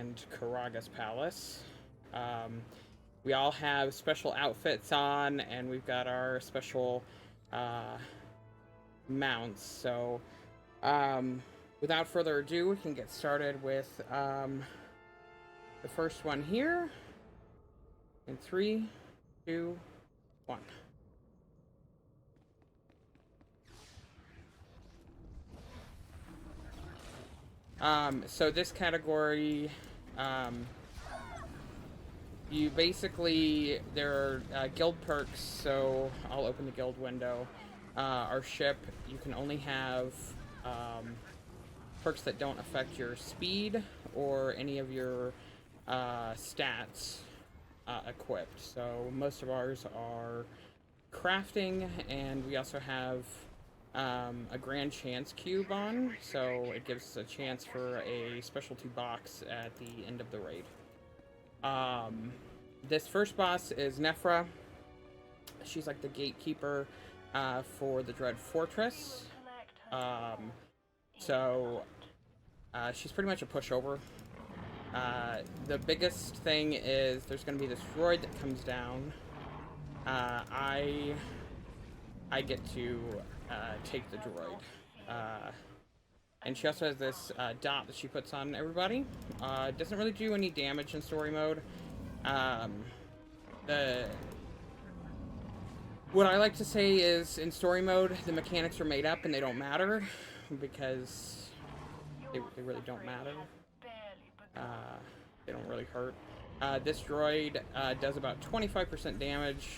and Karaga's palace. We all have special outfits on, and we've got our special mounts. So, without further ado, we can get started with the first one here. In 3, 2, 1. So this category, you basically, there are guild perks, so I'll open the guild window. Our ship, you can only have perks that don't affect your speed or any of your stats equipped. So most of ours are crafting, and we also have a grand chance cube on, so it gives us a chance for a specialty box at the end of the raid. This first boss is Nephra. She's like the gatekeeper for the Dread Fortress. She's pretty much a pushover. The biggest thing is there's going to be this droid that comes down. I get to take the droid. And she also has this dot that she puts on everybody. Doesn't really do any damage in story mode. What I like to say is, in story mode, the mechanics are made up and they don't matter, because they really don't matter. They don't really hurt. This droid does about 25% damage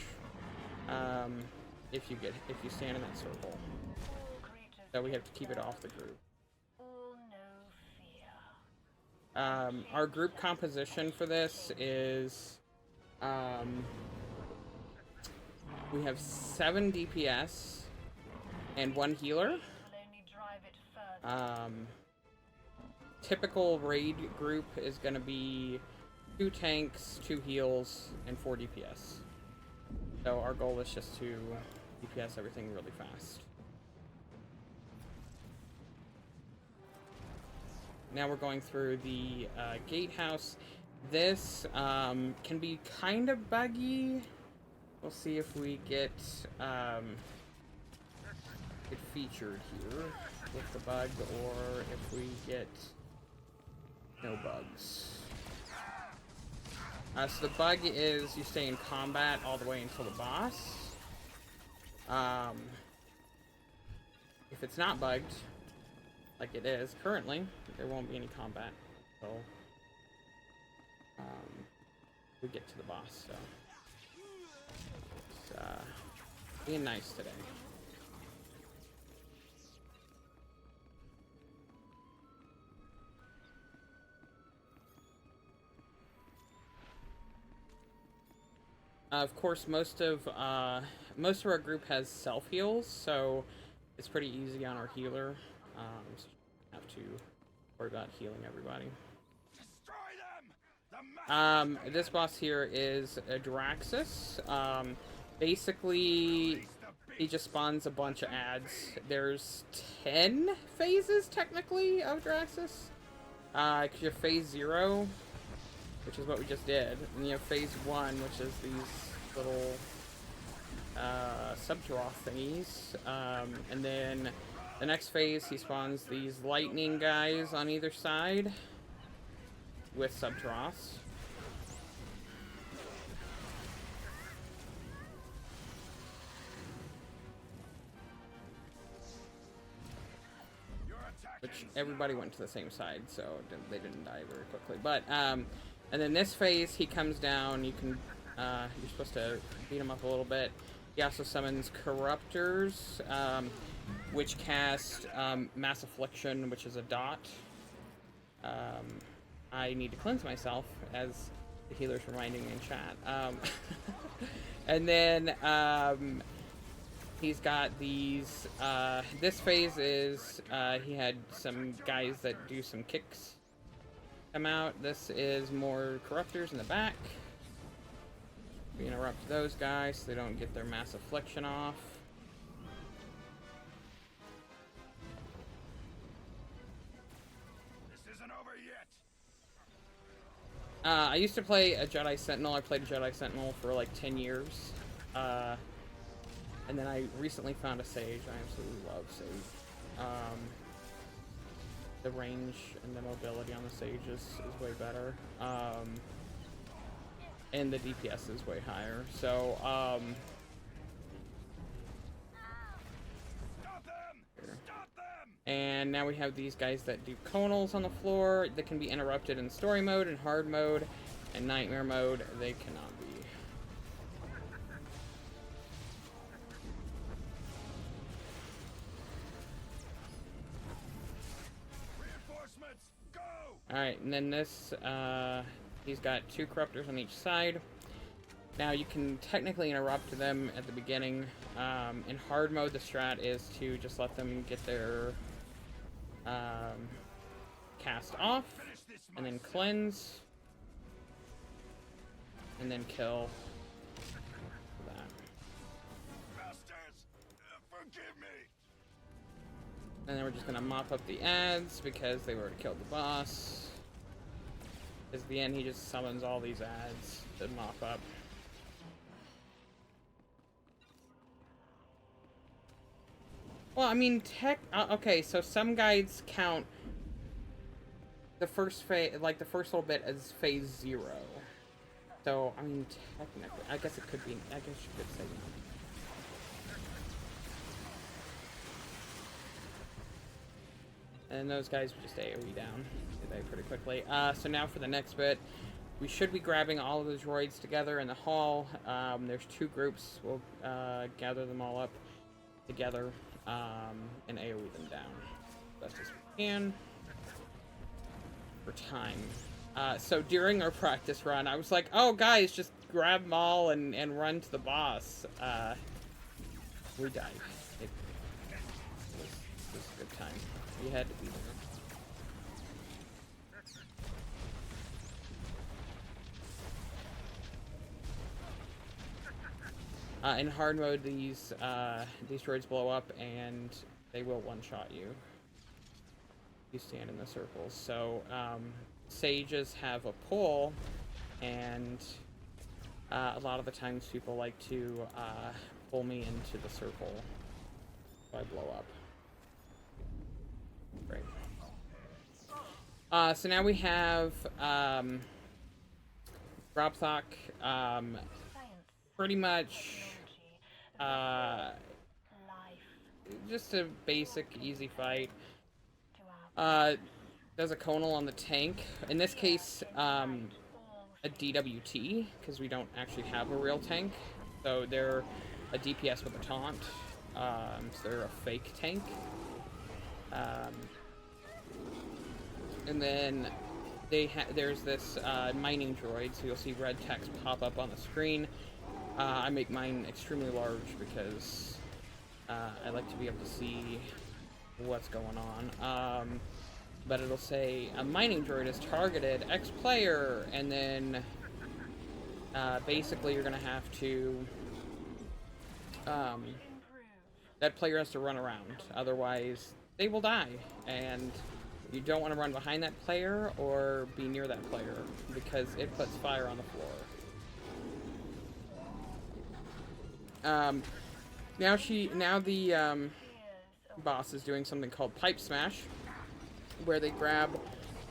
if you stand in that circle. So we have to keep it off the group. Our group composition for this is we have 7 DPS and 1 healer. Typical raid group is going to be 2 tanks, 2 heals, and 4 DPS. So our goal is just to DPS everything really fast. Now we're going through the gatehouse. This can be kind of buggy. We'll see if we get it featured here with the bug, or if we get no bugs. So the bug is you stay in combat all the way until the boss. If it's not bugged, like it is currently, there won't be any combat until we get to the boss. So it's being nice today. Of course, most of our group has self heals, so it's pretty easy on our healer. So you don't have to worry about healing everybody. This boss here is a Draxus. Basically, he just spawns a bunch of ads. There's 10 phases technically of Draxus. Cause you have phase 0, which is what we just did, and you have phase 1, which is these little sub-draw thingies, and then the next phase he spawns these lightning guys on either side with sub-draws. Which everybody went to the same side, so they didn't die very quickly. But and then this phase, he comes down. You can you're supposed to beat him up a little bit. He also summons Corruptors, which cast Mass Affliction, which is a dot. I need to cleanse myself, as the healer's reminding me in chat. And then he's got these, this phase is, he had some guys that do some kicks come out. This is more Corruptors in the back. We interrupt those guys so they don't get their Mass Affliction off. This isn't over yet. I used to play a Jedi Sentinel. I played a Jedi Sentinel for like 10 years. And then I recently found a Sage. I absolutely love Sage. The range and the mobility on the Sage is way better. And the DPS is way higher. So, Stop them! Stop them! And now we have these guys that do conals on the floor that can be interrupted in story mode and hard mode and nightmare mode. They cannot be. Reinforcements, go! Alright, and then this, he's got 2 corruptors on each side. Now you can technically interrupt them at the beginning. In hard mode, the strat is to just let them get their cast off, and then cleanse, and then kill that. Bastards, forgive me. And then we're just gonna mop up the ads because they already killed the boss. Because at the end, he just summons all these ads to mop up. Well, I mean, okay, so some guides count the first phase, like the first little bit, as phase 0. So, I mean, technically, I guess it could be, I guess you could say no. And those guys would just AoE down pretty quickly. So now for the next bit, we should be grabbing all of the droids together in the hall. There's 2 groups. We'll gather them all up together. And AoE them down best as we can for time. So during our practice run, I was like, oh guys, just grab them all and run to the boss. We died. It was a good time. We had to be there. In hard mode, these droids blow up and they will one-shot you. You stand in the circles. So sages have a pull, and a lot of the times people like to pull me into the circle so I blow up. Great. So now we have Dropthok. Pretty much just a basic easy fight. There's a conal on the tank. In this case, a DWT, because we don't actually have a real tank. So they're a DPS with a taunt. So they're a fake tank. And then there's this mining droid, so you'll see red text pop up on the screen. I make mine extremely large because I like to be able to see what's going on. But it'll say a mining droid is targeted X player, and then basically you're gonna have to that player has to run around, otherwise they will die, and you don't want to run behind that player or be near that player because it puts fire on the floor. Now the boss is doing something called pipe smash, where they grab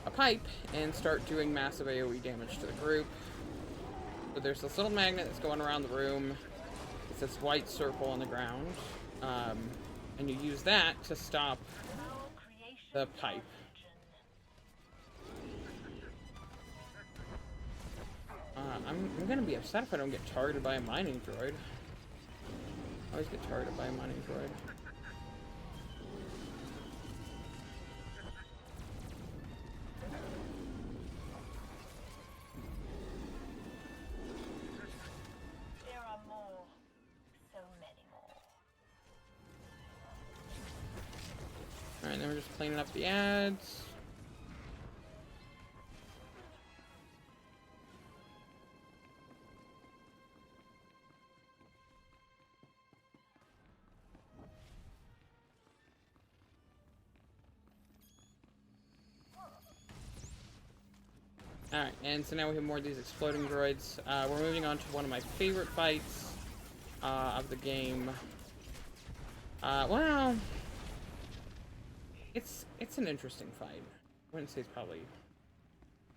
a pipe and start doing massive AoE damage to the group. So there's this little magnet that's going around the room. It's this white circle on the ground, and you use that to stop the pipe. I'm gonna be upset if I don't get targeted by a mining droid. I always get targeted by a mining droid. There are more. So many more. Alright, then we're just cleaning up the ads. Alright, and so now we have more of these exploding droids. We're moving on to one of my favorite fights of the game. Well, it's an interesting fight. I wouldn't say it's probably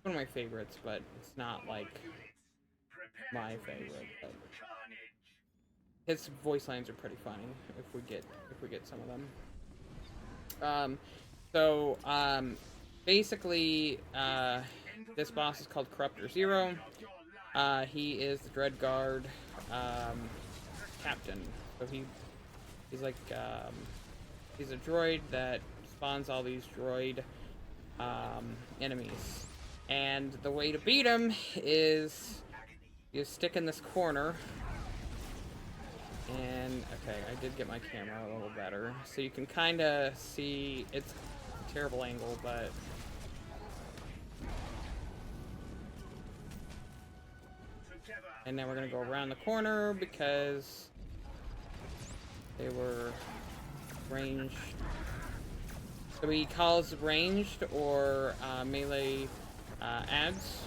one of my favorites, but it's not like my favorite. But his voice lines are pretty funny if we get some of them. Basically, this boss is called Corruptor Zero. He is the Dread Guard captain. So he's like he's a droid that spawns all these droid enemies. And the way to beat him is you stick in this corner. And okay, I did get my camera a little better, so you can kind of see. It's a terrible angle, but and now we're gonna go around the corner because they were ranged. So he calls ranged or melee ads.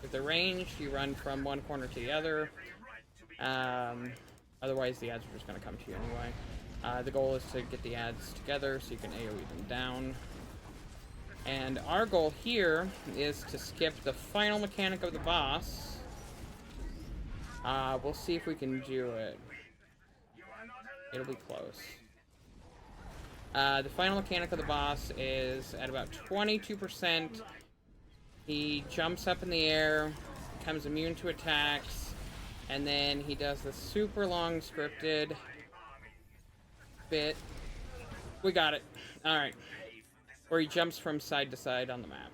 If they're ranged, you run from one corner to the other. Otherwise, the ads are just going to come to you anyway. The goal is to get the ads together so you can AoE them down. And our goal here is to skip the final mechanic of the boss. We'll see if we can do it. It'll be close. The final mechanic of the boss is at about 22%. He jumps up in the air, becomes immune to attacks, and then he does the super long scripted bit. We got it. Alright. Where he jumps from side to side on the map.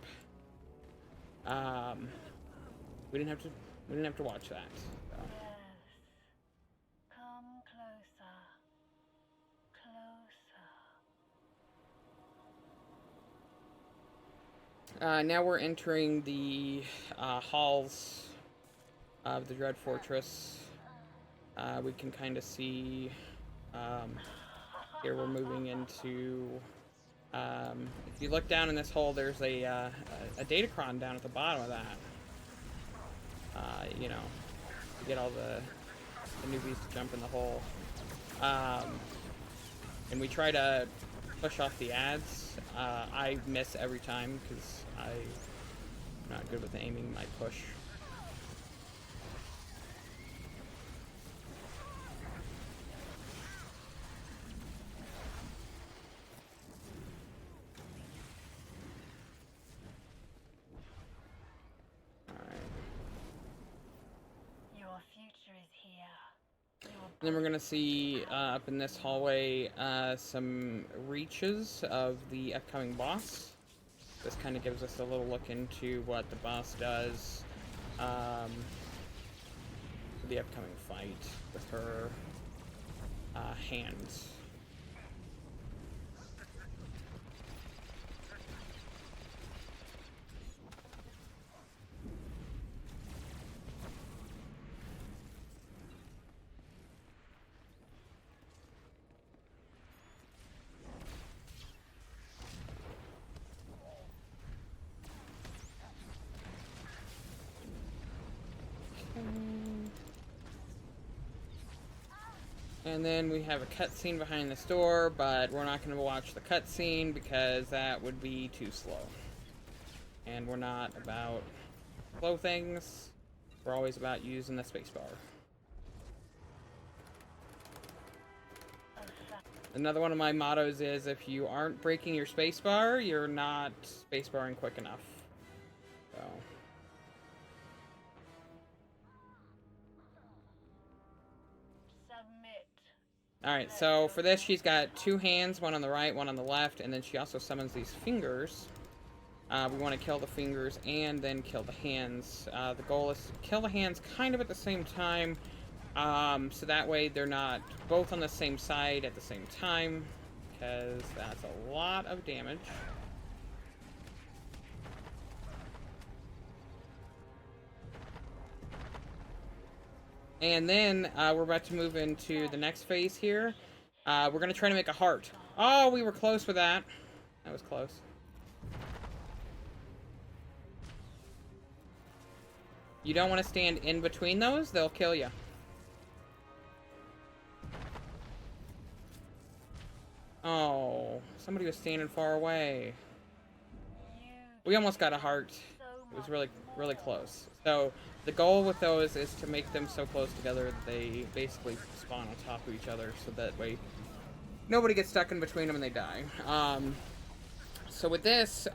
We didn't have to watch that. So. Come closer. Closer. Now we're entering the halls of the Dread Fortress. We can kind of see here we're moving into. If you look down in this hole, there's a datacron down at the bottom of that. You know, to get all the newbies to jump in the hole. And we try to push off the ads. I miss every time because I'm not good with aiming my push. And then we're going to see up in this hallway some reaches of the upcoming boss. This kind of gives us a little look into what the boss does for the upcoming fight with her hands. And then we have a cutscene behind this door, but we're not going to watch the cutscene because that would be too slow. And we're not about slow things. We're always about using the spacebar. Another one of my mottos is if you aren't breaking your spacebar, you're not spacebarring quick enough. So. Alright, so for this, she's got two hands, one on the right, one on the left, and then she also summons these fingers. We want to kill the fingers and then kill the hands. The goal is to kill the hands kind of at the same time, so that way they're not both on the same side at the same time, because that's a lot of damage. And then we're about to move into the next phase here. We're going to try to make a heart. Oh, we were close with that. That was close. You don't want to stand in between those, they'll kill you. Oh, somebody was standing far away. We almost got a heart. It was really, really close. So the goal with those is to make them so close together that they basically spawn on top of each other, so that way nobody gets stuck in between them and they die. So with this,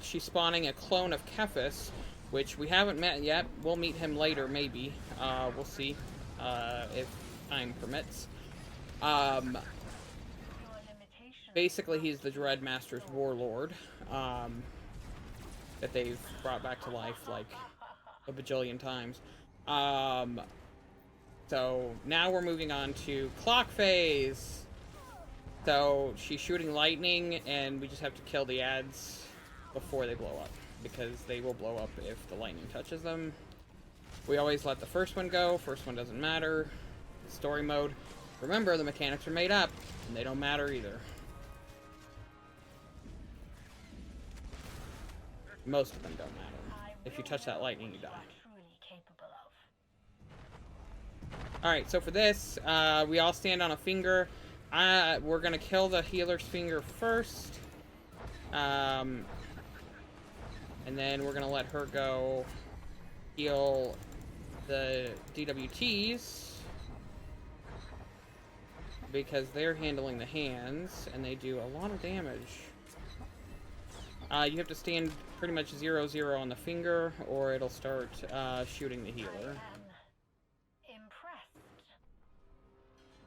she's spawning a clone of Kefis, which we haven't met yet. We'll meet him later, maybe. We'll see if time permits. Basically, he's the Dreadmaster's warlord that they've brought back to life like a bajillion times. So now we're moving on to clock phase. So she's shooting lightning, and we just have to kill the ads before they blow up, because they will blow up if the lightning touches them. We always let the first one go. First one doesn't matter. Story mode. Remember, the mechanics are made up, and they don't matter either. Most of them don't matter. If you touch that lightning, you die. Alright, so for this, we all stand on a finger. We're gonna kill the healer's finger first. And then we're gonna let her go heal the DWTs, because they're handling the hands, and they do a lot of damage. You have to stand pretty much 0-0 on the finger, or it'll start shooting the healer.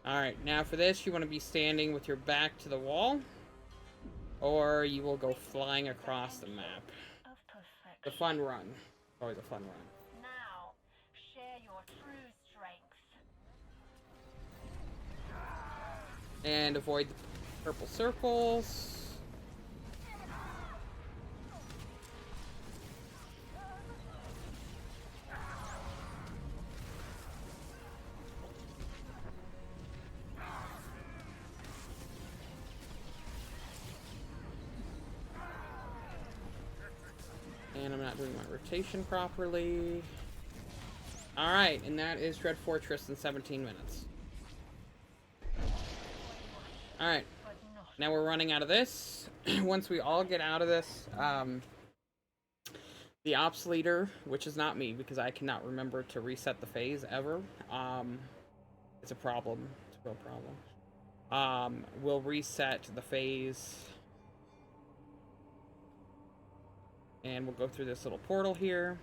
Alright, now for this, you want to be standing with your back to the wall, or you will go flying across the map. The fun run. Always a fun run. Now, share your true strength. And avoid the purple circles. And I'm not doing my rotation properly. Alright, and that is Dread Fortress in 17 minutes. Alright, now we're running out of this. Once we all get out of this, the ops leader, which is not me, because I cannot remember to reset the phase ever. It's a problem. It's a real problem. We'll reset the phase. And we'll go through this little portal here.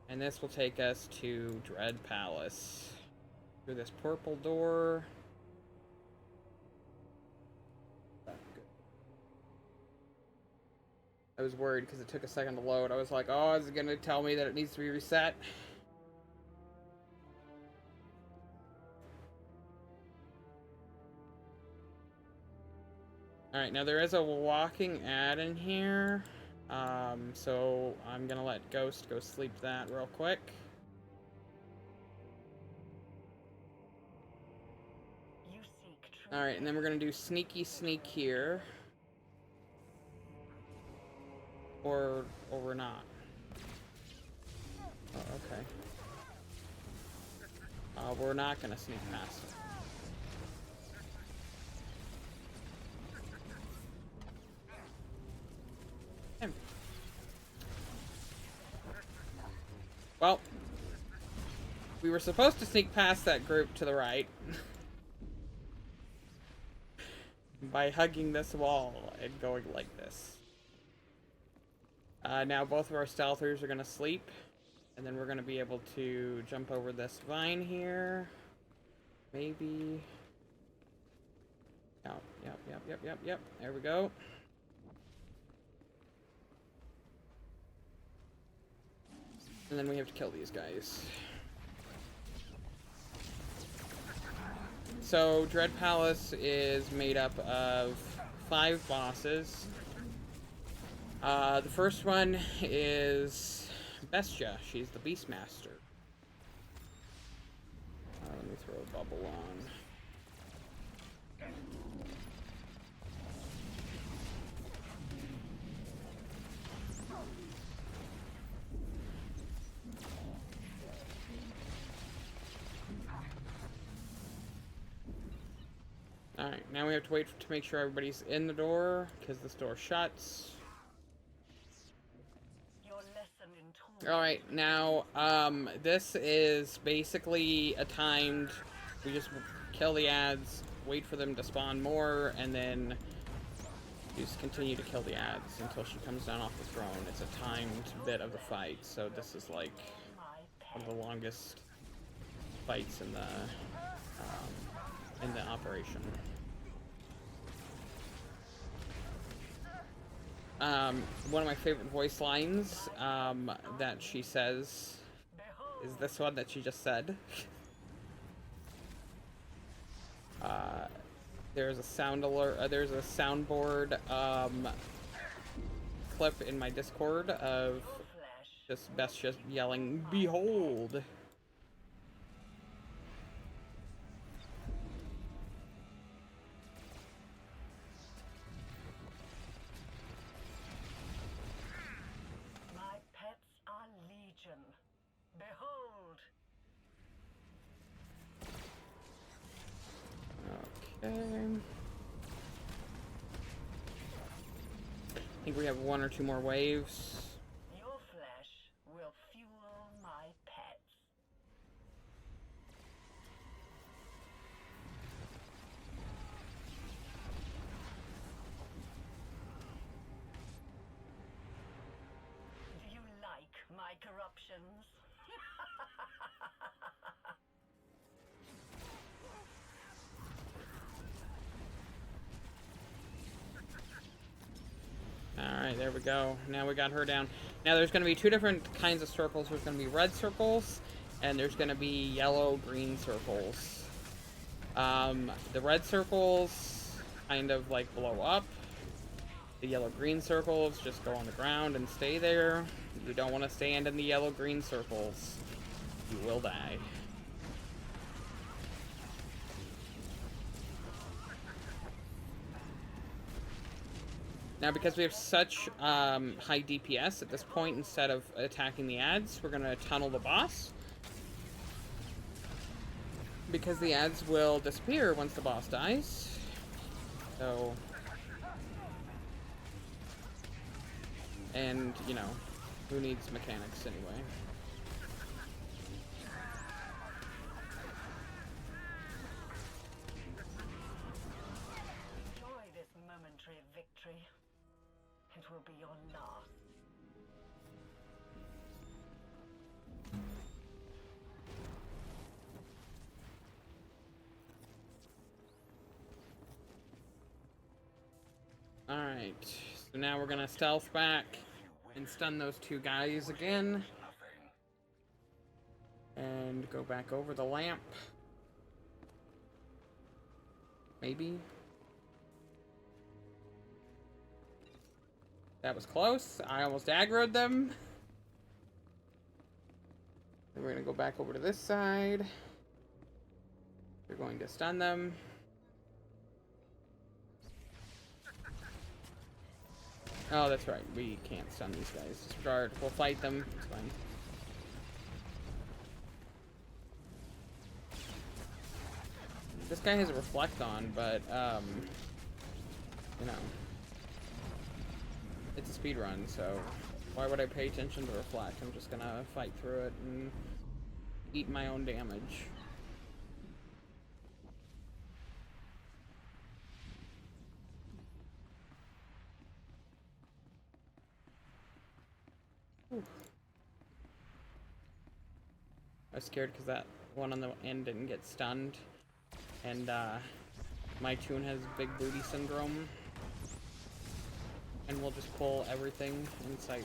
And this will take us to Dread Palace. Through this purple door. I was worried because it took a second to load. I was like, oh, is it going to tell me that it needs to be reset? Alright, now there is a walking ad in here. So I'm gonna let Ghost go sleep that real quick. Alright, and then we're gonna do sneaky sneak here. Or we're not. Oh, okay. We're not gonna sneak past it. Well, we were supposed to sneak past that group to the right by hugging this wall and going like this. Now both of our stealthers are going to sleep, and then we're going to be able to jump over this vine here. Maybe. Oh, yep. There we go. And then we have to kill these guys. So, Dread Palace is made up of 5 bosses. The first one is Bestia. She's the Beastmaster. Let me throw a bubble on. Alright, now we have to wait to make sure everybody's in the door, because this door shuts. Your lesson in Alright, now, this is basically a timed, we just kill the ads, wait for them to spawn more, and then just continue to kill the ads until she comes down off the throne. It's a timed bit of the fight, so this is like one of the longest fights in the operation. One of my favorite voice lines that she says is this one that she just said. There's a sound alert. There's a soundboard clip in my Discord of just Beth just yelling, "Behold!" my pets are legion. Behold. Okay. I think we have one or two more waves. Your flesh will fuel my pets. Do you like my corruptions? Alright, there we go. Now we got her down. Now there's going to be two different kinds of circles. There's going to be red circles, and there's going to be yellow-green circles. The red circles kind of like blow up. The yellow-green circles just go on the ground and stay there. You don't want to stand in the yellow-green circles. You will die. Now, because we have such high DPS at this point, instead of attacking the ads, we're going to tunnel the boss. Because the ads will disappear once the boss dies. So... and, you know, who needs mechanics anyway? Enjoy this momentary victory. It will be your last. Alright, so now we're gonna stealth back and stun those two guys again. And go back over the lamp. Maybe. That was close. I almost aggroed them. Then we're gonna go back over to this side. We're going to stun them. Oh, that's right. We can't stun these guys. Disregard. We'll fight them. It's fine. This guy has a reflect on, but, you know. It's a speed run, so why would I pay attention to reflect? I'm just gonna fight through it and eat my own damage. Ooh. I was scared because that one on the end didn't get stunned. And, my tune has big booty syndrome. And we'll just pull everything in sight.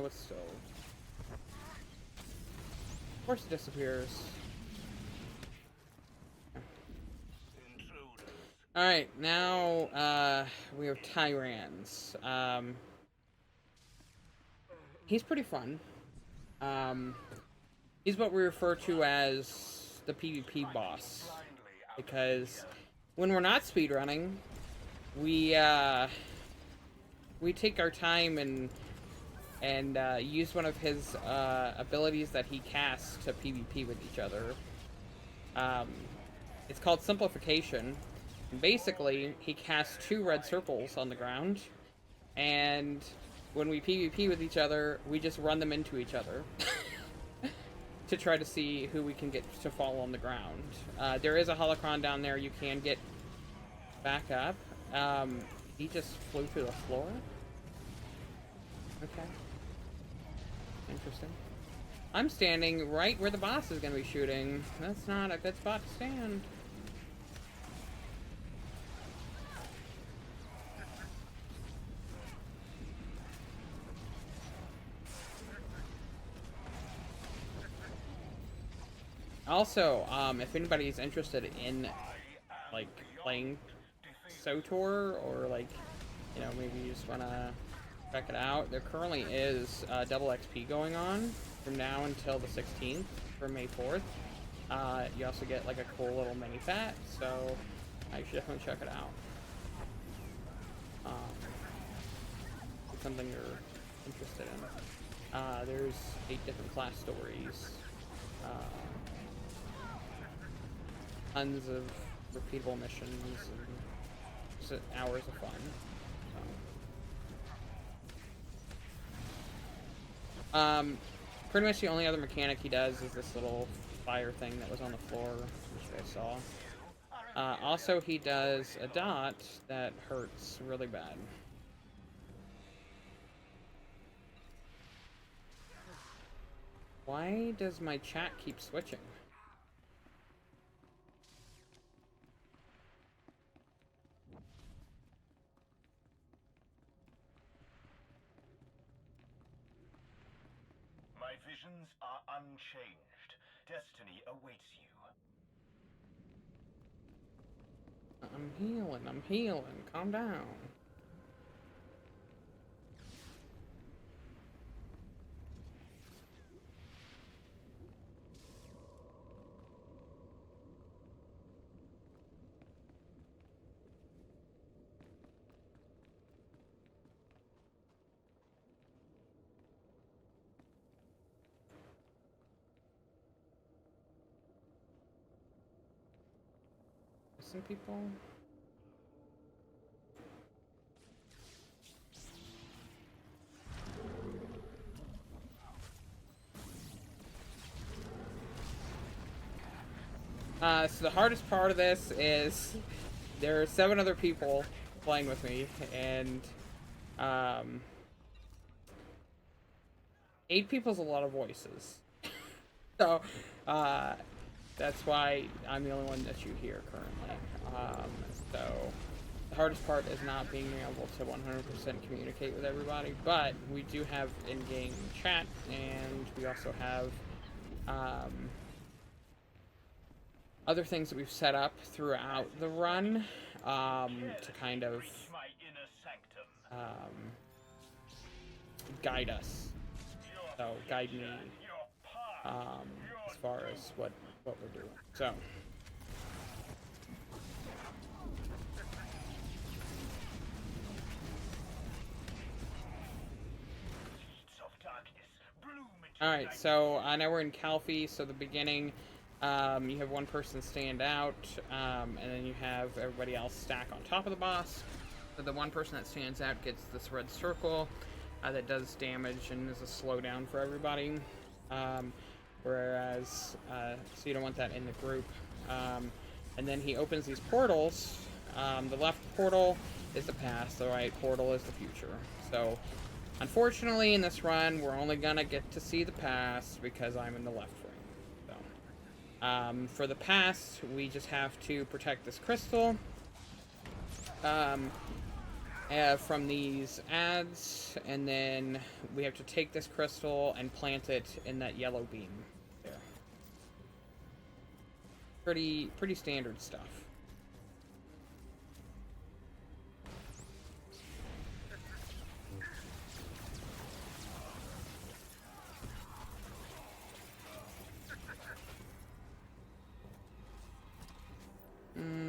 What's so? Of course it disappears. Alright, now, we have Tyrans. He's pretty fun. He's what we refer to as the PvP boss, because when we're not speedrunning, we take our time and use one of his abilities that he casts to PvP with each other. It's called Simplification. And basically, he casts 2 red circles on the ground, and when we PvP with each other, we just run them into each other to try to see who we can get to fall on the ground. There is a holocron down there you can get back up. He just flew through the floor? Okay. Interesting. I'm standing right where the boss is going to be shooting. That's not a good spot to stand. Also, if anybody's interested in, like, playing SOTOR, or, like, you know, maybe you just want to check it out, there currently is double XP going on from now until the 16th, for May 4th. You also get, like, a cool little mini-fat, so you should definitely check it out. If it's something you're interested in. There's 8 different class stories. Tons of repeatable missions and just hours of fun. Pretty much the only other mechanic he does is this little fire thing that was on the floor, which you guys saw. Also, he does a dot that hurts really bad. Why does my chat keep switching? My visions are unchanged. Destiny awaits you. I'm healing. Calm down. Some people. So the hardest part of this is there are 7 other people playing with me, and 8 people's a lot of voices. So that's why I'm the only one that you hear currently. So the hardest part is not being able to 100% communicate with everybody, but we do have in-game chat, and we also have other things that we've set up throughout the run to kind of guide us. So guide me as far as what we're doing. So alright, so now we're in Calfee, so the beginning, you have one person stand out, and then you have everybody else stack on top of the boss. So the one person that stands out gets this red circle that does damage and is a slowdown for everybody. Whereas, so you don't want that in the group. And then he opens these portals. The left portal is the past, the right portal is the future. So, unfortunately, in this run, we're only gonna get to see the past because I'm in the left ring. So, for the past, we just have to protect this crystal from these ads, and then we have to take this crystal and plant it in that yellow beam there. Pretty standard stuff.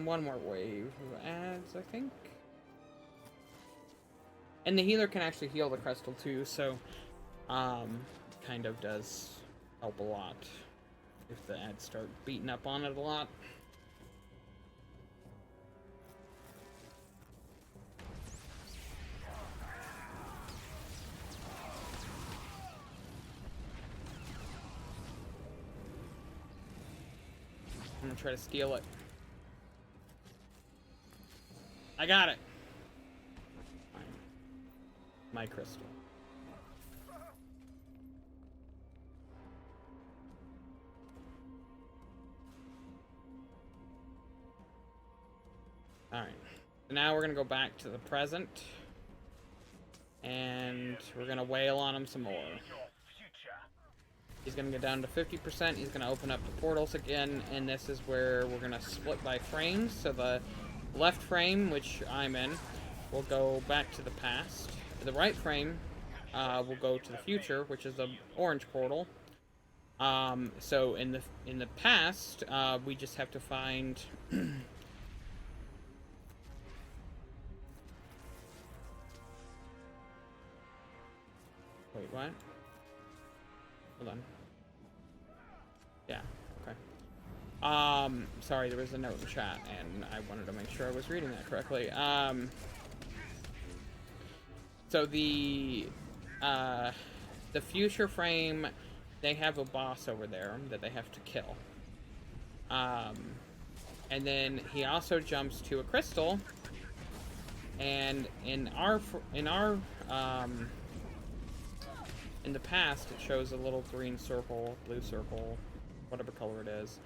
one more wave of ads, I think. And the healer can actually heal the crystal too, so kind of does help a lot if the ads start beating up on it a lot. I'm gonna try to steal it. I got it. My crystal. Alright. So now we're gonna go back to the present. And we're gonna wail on him some more. He's gonna get down to 50%. He's gonna open up the portals again. And this is where we're gonna split by frames. So the left frame, which I'm in, will go back to the past. The right frame will go to the future, which is the orange portal. So in the past, we just have to find wait, what? Hold on. Yeah, okay. Sorry, there was a note in chat, and I wanted to make sure I was reading that correctly. So the future frame, they have a boss over there that they have to kill. And then he also jumps to a crystal, and in the past, it shows a little green circle, blue circle, whatever color it is,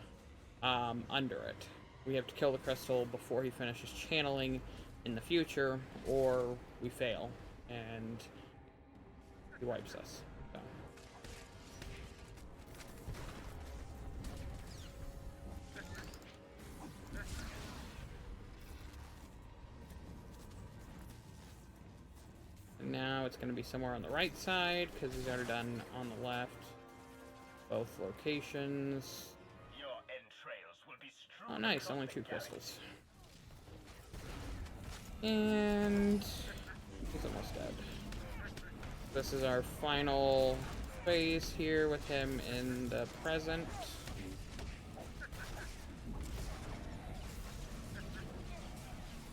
under it. We have to kill the crystal before he finishes channeling in the future, or we fail, and he wipes us. So. And now it's going to be somewhere on the right side, because he's already done on the left. Both locations. Your entrails will be Oh, nice. Only 2 crystals. And he's almost dead. This is our final phase here with him in the present.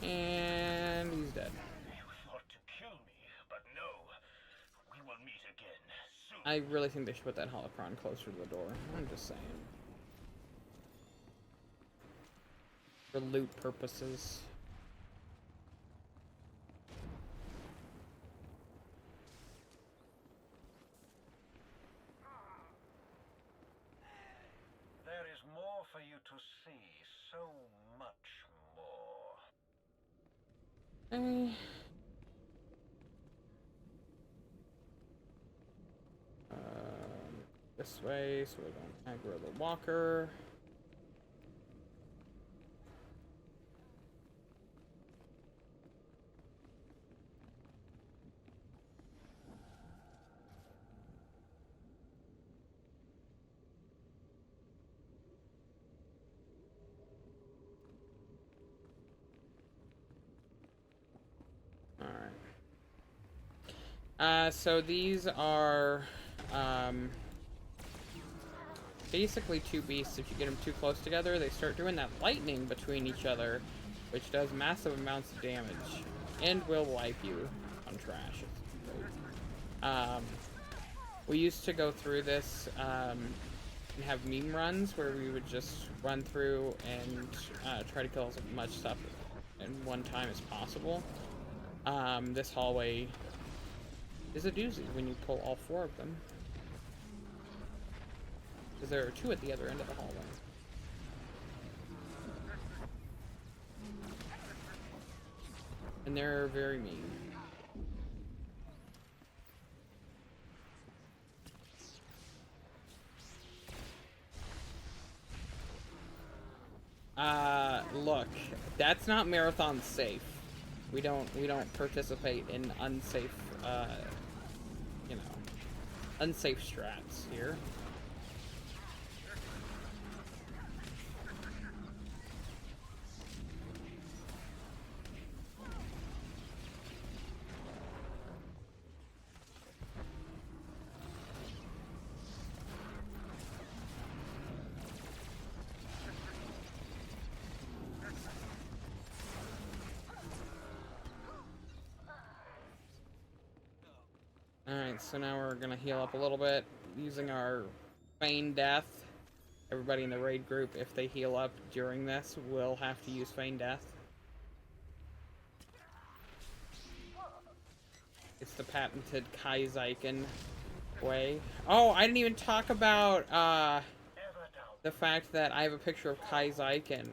And he's dead. You thought to kill me, but no. We will meet again soon. I really think they should put that holocron closer to the door. I'm just saying. For loot purposes. There is more for you to see, so much more. This way, so we don't aggro the walker. So these are basically 2 beasts. If you get them too close together, they start doing that lightning between each other, which does massive amounts of damage and will wipe you on trash. It's great. We used to go through this and have meme runs where we would just run through and try to kill as much stuff in one time as possible. This hallway is a doozy when you pull all 4 of them. Because there are 2 at the other end of the hallway. And they're very mean. Look, that's not marathon safe. We don't participate in unsafe, unsafe strats here. Alright, so now we're gonna heal up a little bit using our feign death. Everybody in the raid group, if they heal up during this, will have to use feign death. It's the patented Kaizyken way. Oh, I didn't even talk about the fact that I have a picture of Kaizyken.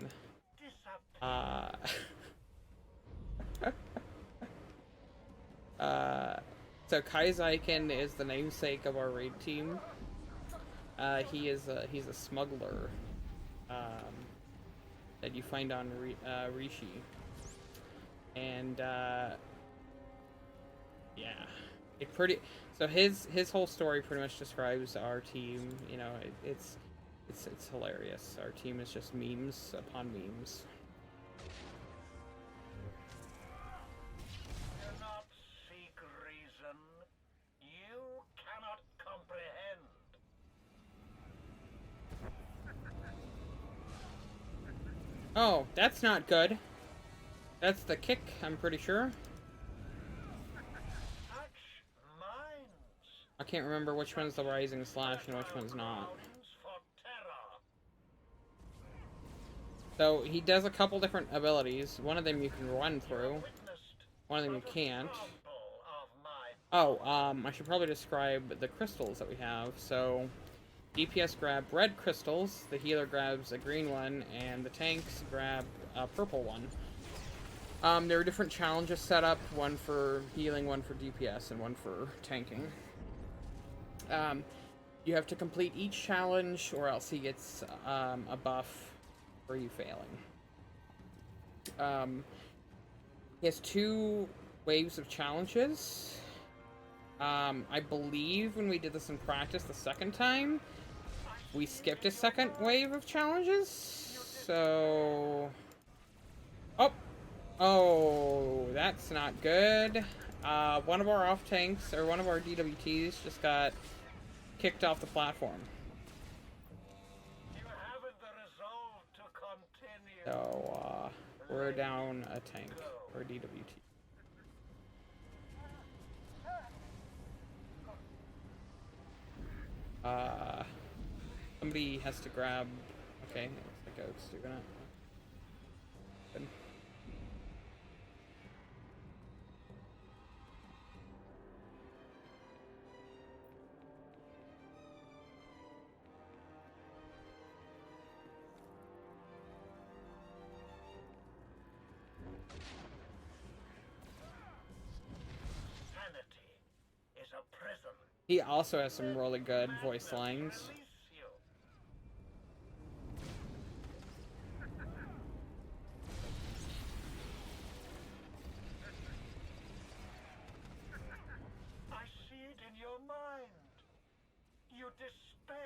So Kaizyken is the namesake of our raid team. He's a smuggler that you find on Rishi, and yeah, so his whole story pretty much describes our team. You know, it's hilarious. Our team is just memes upon memes. Cannot seek reason. You cannot comprehend. Oh, that's not good. That's the kick, I'm pretty sure. I can't remember which one's the rising slash and which one's not. So he does a couple different abilities. One of them you can run through. One of them you can't. Oh, I should probably describe the crystals that we have. So DPS grab red crystals, the healer grabs a green one, and the tanks grab a purple one. There are different challenges set up, one for healing, one for DPS, and one for tanking. You have to complete each challenge, or else he gets a buff for you failing. He has 2 waves of challenges. I believe when we did this in practice the second time, we skipped a second wave of challenges. So... Oh, that's not good. One of our off tanks, or one of our DWTs, just got kicked off the platform. You haven't the resolve to continue. So, we're down a tank, or a DWT. Somebody has to grab... Okay, looks like Oak's doing it. Good. He also has some really good voice lines. I see it in your mind. You despair.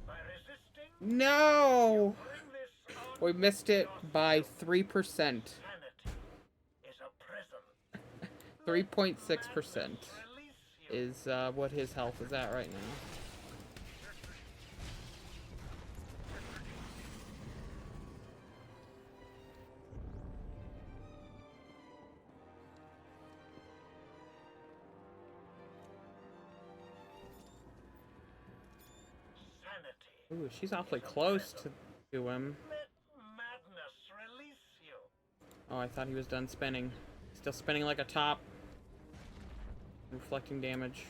By resisting, No! bring this on. We missed it by 3%. 3.6% is what his health is at right now. Ooh, she's awfully close to him. Oh, I thought he was done spinning. Still spinning like a top. Reflecting damage.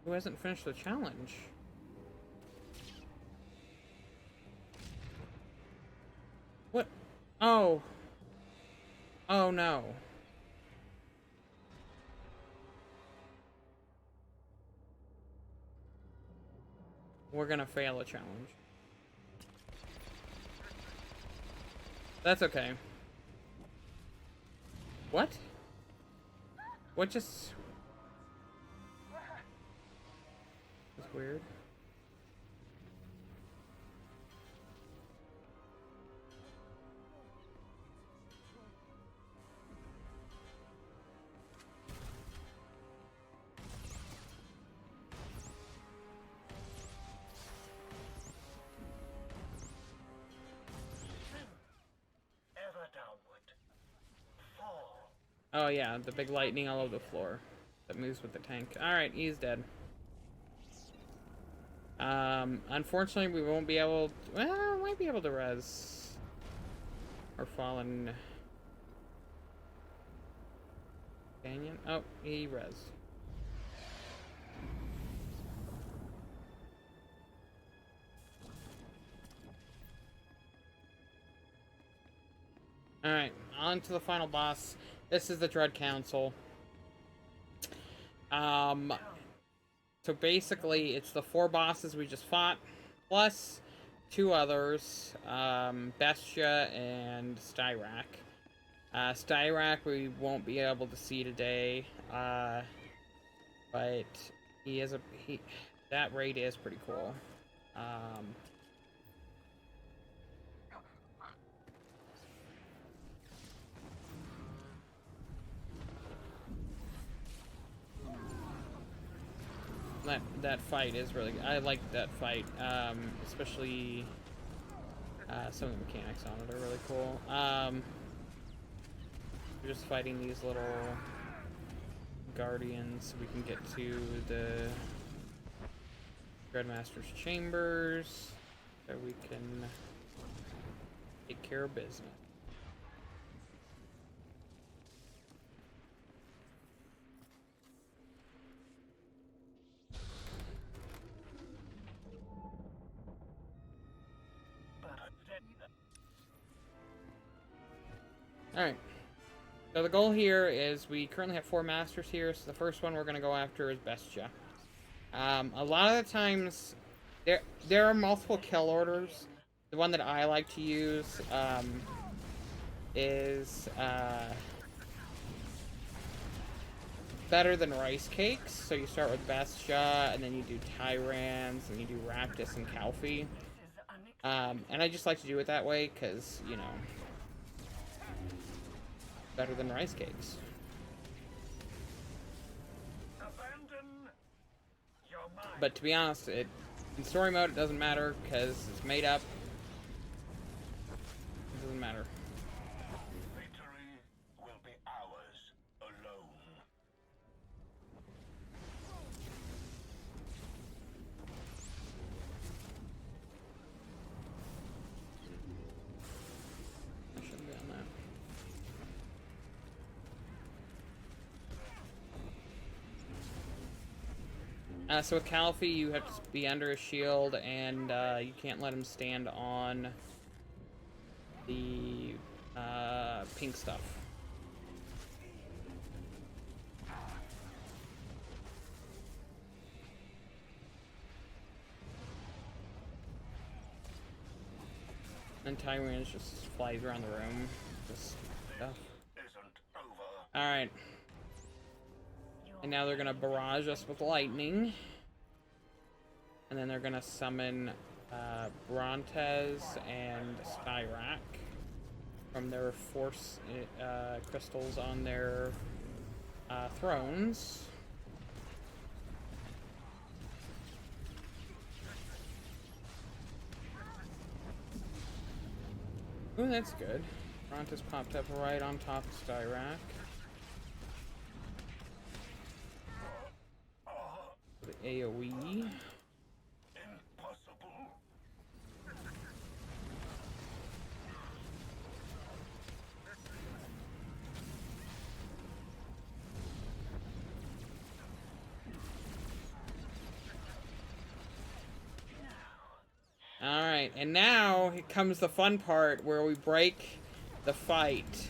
Who hasn't finished the challenge? What? Oh. Oh no. We're gonna fail a challenge. That's okay. What? What just... That's weird. Oh yeah, the big lightning all over the floor that moves with the tank. Alright, he's dead. Unfortunately, we won't be able to, well, might be able to res our fallen companion. Oh, he res. Alright, on to the final boss. This is the Dread Council. So basically, it's the 4 bosses we just fought, plus 2 others, Bestia and Styrak. Styrak we won't be able to see today, but that raid is pretty cool. That fight is really good. I like that fight, especially some of the mechanics on it are really cool. We're just fighting these little guardians so we can get to the Dreadmaster's chambers so we can take care of business. Alright. So the goal here is we currently have 4 masters here, so the first one we're going to go after is Bestia. A lot of the times, there are multiple kill orders. The one that I like to use is better than rice cakes. So you start with Bestia, and then you do Tyrants, and you do Raptus and Kalfi. And I just like to do it that way, because, you know, better than rice cakes. But to be honest, in story mode it doesn't matter because it's made up. It doesn't matter. Victory will be ours alone. I shouldn't be on that. So with Kalfi, you have to be under a shield, and you can't let him stand on the pink stuff. And Tyrant just flies around the room. Just stuff. Alright. And now they're gonna barrage us with lightning. And then they're gonna summon Brontes and Styrak from their force crystals on their thrones. Ooh, that's good. Brontes popped up right on top of Styrak. The AoE. Alright, and now comes the fun part where we break the fight.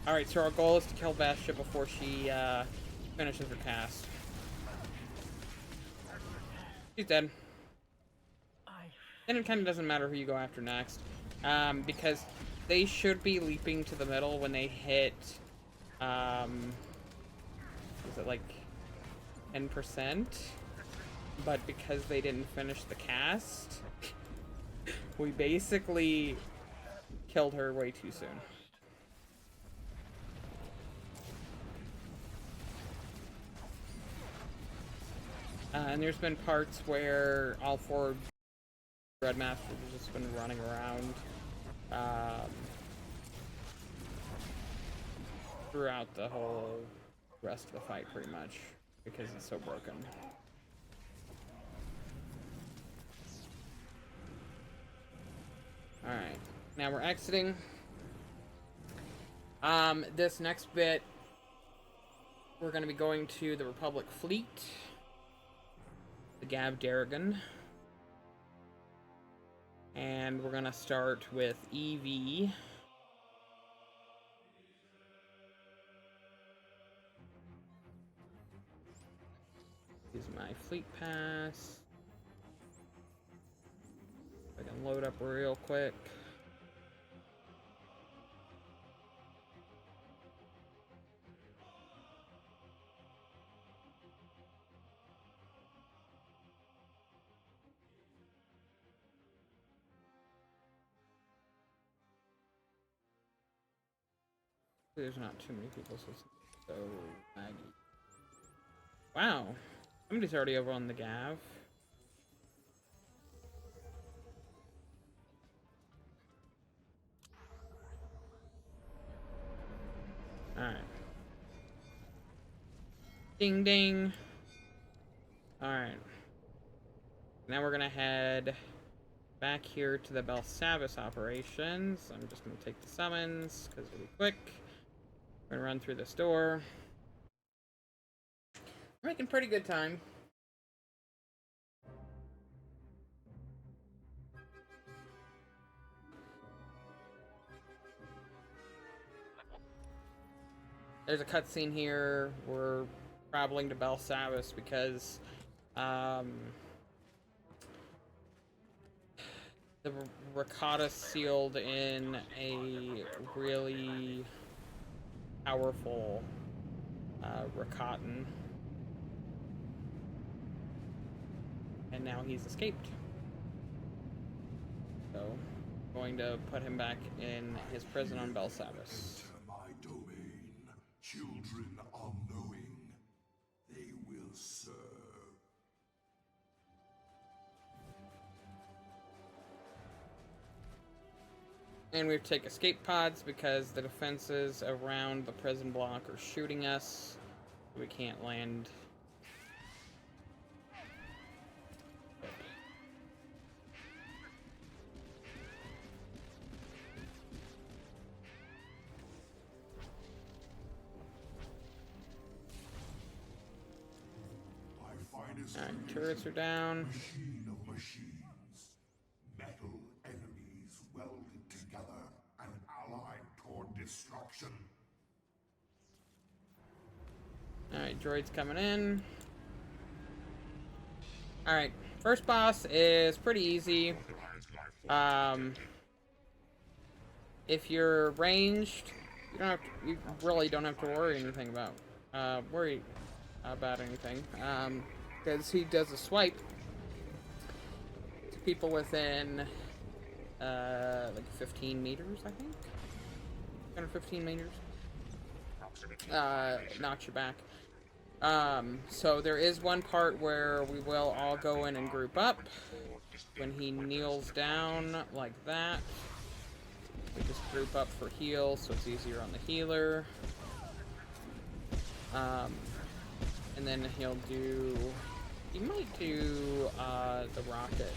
Alright, so our goal is to kill Bestia before she finishes her cast. She's dead. And it kind of doesn't matter who you go after next. Because they should be leaping to the middle when they hit, is it like 10%? But because they didn't finish the cast, we basically killed her way too soon. And there's been parts where all 4 Dreadmasters have just been running around. throughout the whole rest of the fight, pretty much, because it's so broken. Alright, now we're exiting. This next bit, we're going to be going to the Republic fleet, the Gav Darrigan, and we're going to start with EV. Use my fleet pass. I can load up real quick. There's not too many people, so it's so laggy. Wow. Somebody's already over on the Gav. Alright. Ding ding. Alright. Now we're gonna head back here to the Belsavis operations. I'm just gonna take the summons, because it'll be quick. We're gonna run through this door. We're making pretty good time. There's a cutscene here. We're traveling to Belsavis because the Rakata sealed in a really powerful Rakatan, and now he's escaped. So, going to put him back in his prison on Belsavis. My domain, children unknowing, they will serve. And we have to take escape pods because the defenses around the prison block are shooting us. We can't land. Alright, turrets are down. Machine of machines, metal enemies welded together and allied toward destruction. Alright, droids coming in. Alright, first boss is pretty easy. If you're ranged, you really don't have to worry anything about anything. Because he does a swipe to people within like 15 meters, I think. 115 meters. Knocks you back. So there is one part where we will all go in and group up. When he kneels down like that, we just group up for heal, so it's easier on the healer. And then he might do the rockets.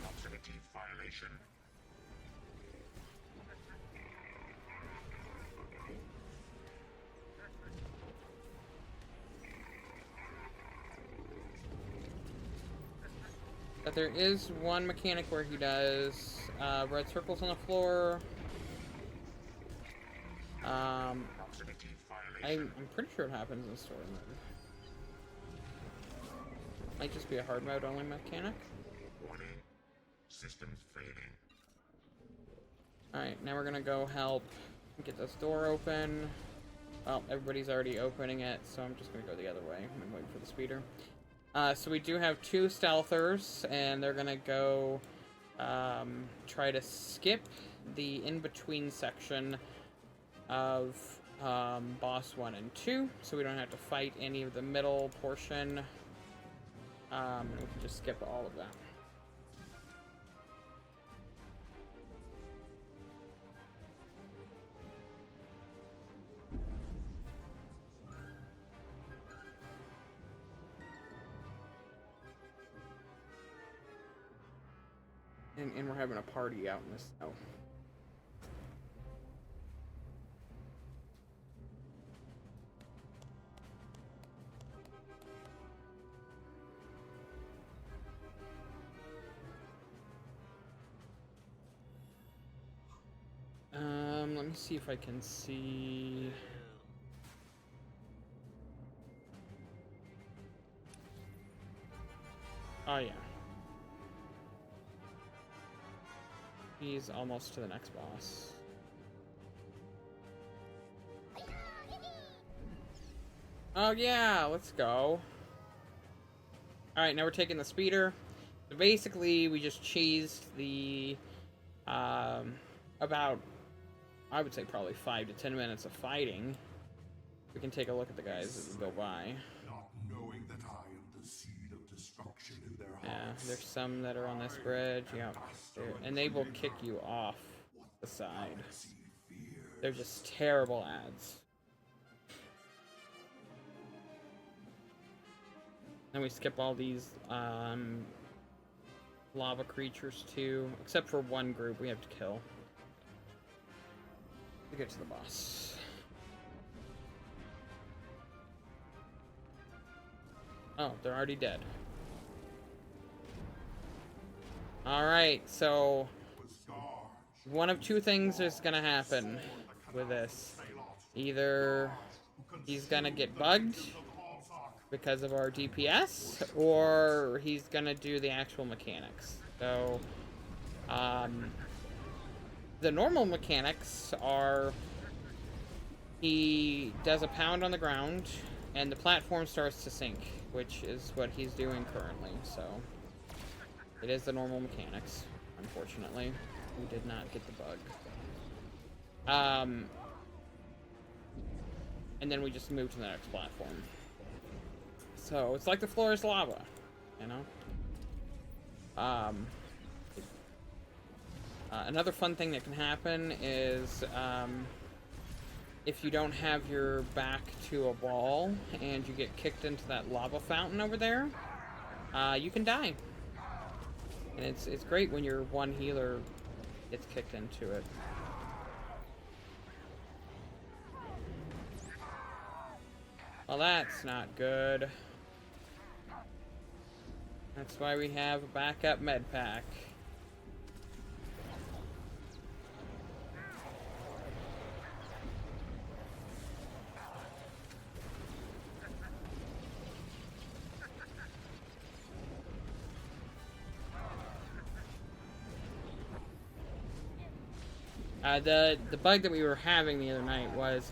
Proximity violation. But there is one mechanic where he does red circles on the floor. I'm pretty sure it happens in story mode. Might just be a hard mode only mechanic. Warning. Systems failing. Alright, now we're gonna go help get this door open. Well, everybody's already opening it, so I'm just gonna go the other way. I'm gonna wait for the speeder. So we do have two stealthers, and they're gonna go try to skip the in-between section of boss 1 and 2, so we don't have to fight any of the middle portion. We can just skip all of that. And we're having a party out in the snow. Let me see if I can see. Oh yeah. He's almost to the next boss. Oh yeah, let's go. Alright, now we're taking the speeder. So basically, we just cheesed the, about, I would say probably 5 to 10 minutes of fighting. We can take a look at the guys as we go by. Not knowing that I am the seed of destruction in their Yeah, hearts. there's some that are on this bridge, yeah. And they will kick you off the side. They're just terrible ads. Then we skip all these lava creatures too, except for one group we have to kill to get to the boss. Oh, they're already dead. Alright, so one of two things is gonna happen with this. Either he's gonna get bugged because of our DPS, or he's gonna do the actual mechanics. So, the normal mechanics are he does a pound on the ground, and the platform starts to sink, which is what he's doing currently, so it is the normal mechanics, unfortunately. We did not get the bug. And then we just move to the next platform. So, it's like the floor is lava, you know? Another fun thing that can happen is, if you don't have your back to a wall and you get kicked into that lava fountain over there, you can die. And it's great when your one healer gets kicked into it. Well, that's not good. That's why we have a backup med pack. The bug that we were having the other night was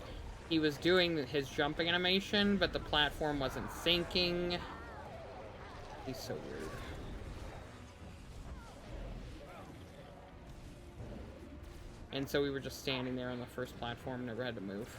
he was doing his jumping animation, but the platform wasn't sinking. He's so weird. And so we were just standing there on the first platform, never had to move.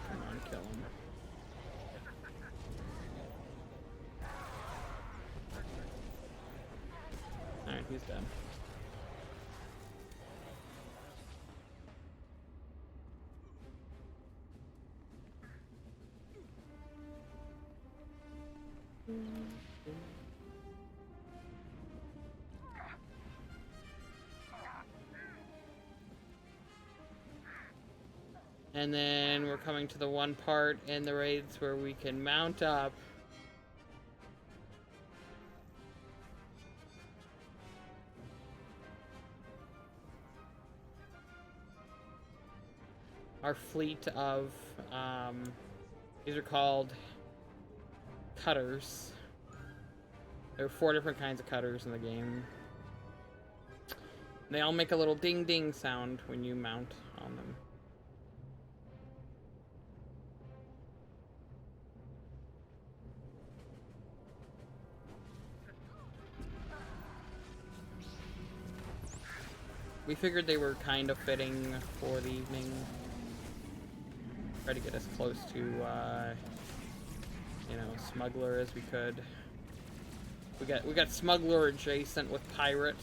Come on, kill him. Alright, he's dead. And then we're coming to the one part in the raids where we can mount up our fleet of, these are called cutters. There are 4 different kinds of cutters in the game. They all make a little ding ding sound when you mount on them. We figured they were kind of fitting for the evening. Try to get as close to, you know, smuggler as we could. We got smuggler adjacent with pirate.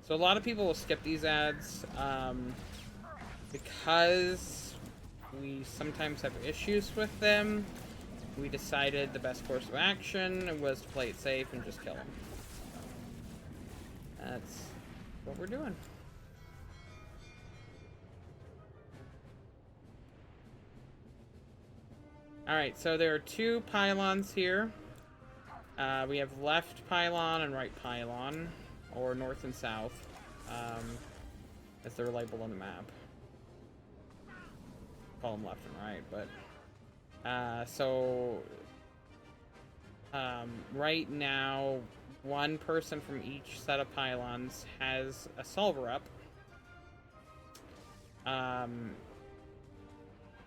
So a lot of people will skip these ads because we sometimes have issues with them. We decided the best course of action was to play it safe and just kill them. That's what we're doing. Alright, so there are two pylons here. We have left pylon and right pylon, or north and south, as they're labeled on the map. Call them left and right, but right now, one person from each set of pylons has a solver up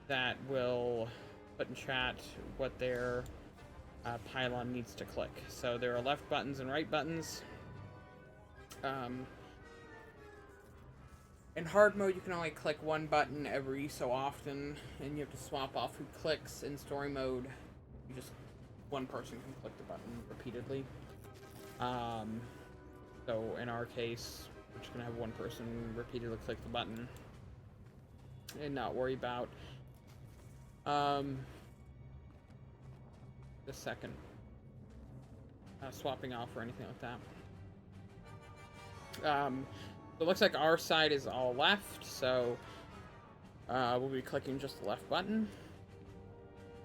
that will put in chat what their pylon needs to click. So there are left buttons and right buttons. In hard mode, you can only click one button every so often, and you have to swap off who clicks. In story mode, you just one person can click the button repeatedly. So in our case, we're just gonna have one person repeatedly click the button and not worry about the second swapping off or anything like that. It looks like our side is all left, so we'll be clicking just the left button.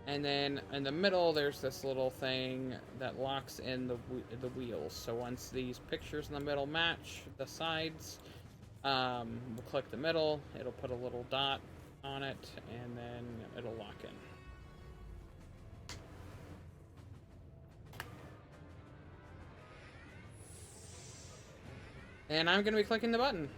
And then in the middle, there's this little thing that locks in the wheels. So once these pictures in the middle match the sides, we'll click the middle, it'll put a little dot on it, and then it'll lock in. And I'm going to be clicking the button.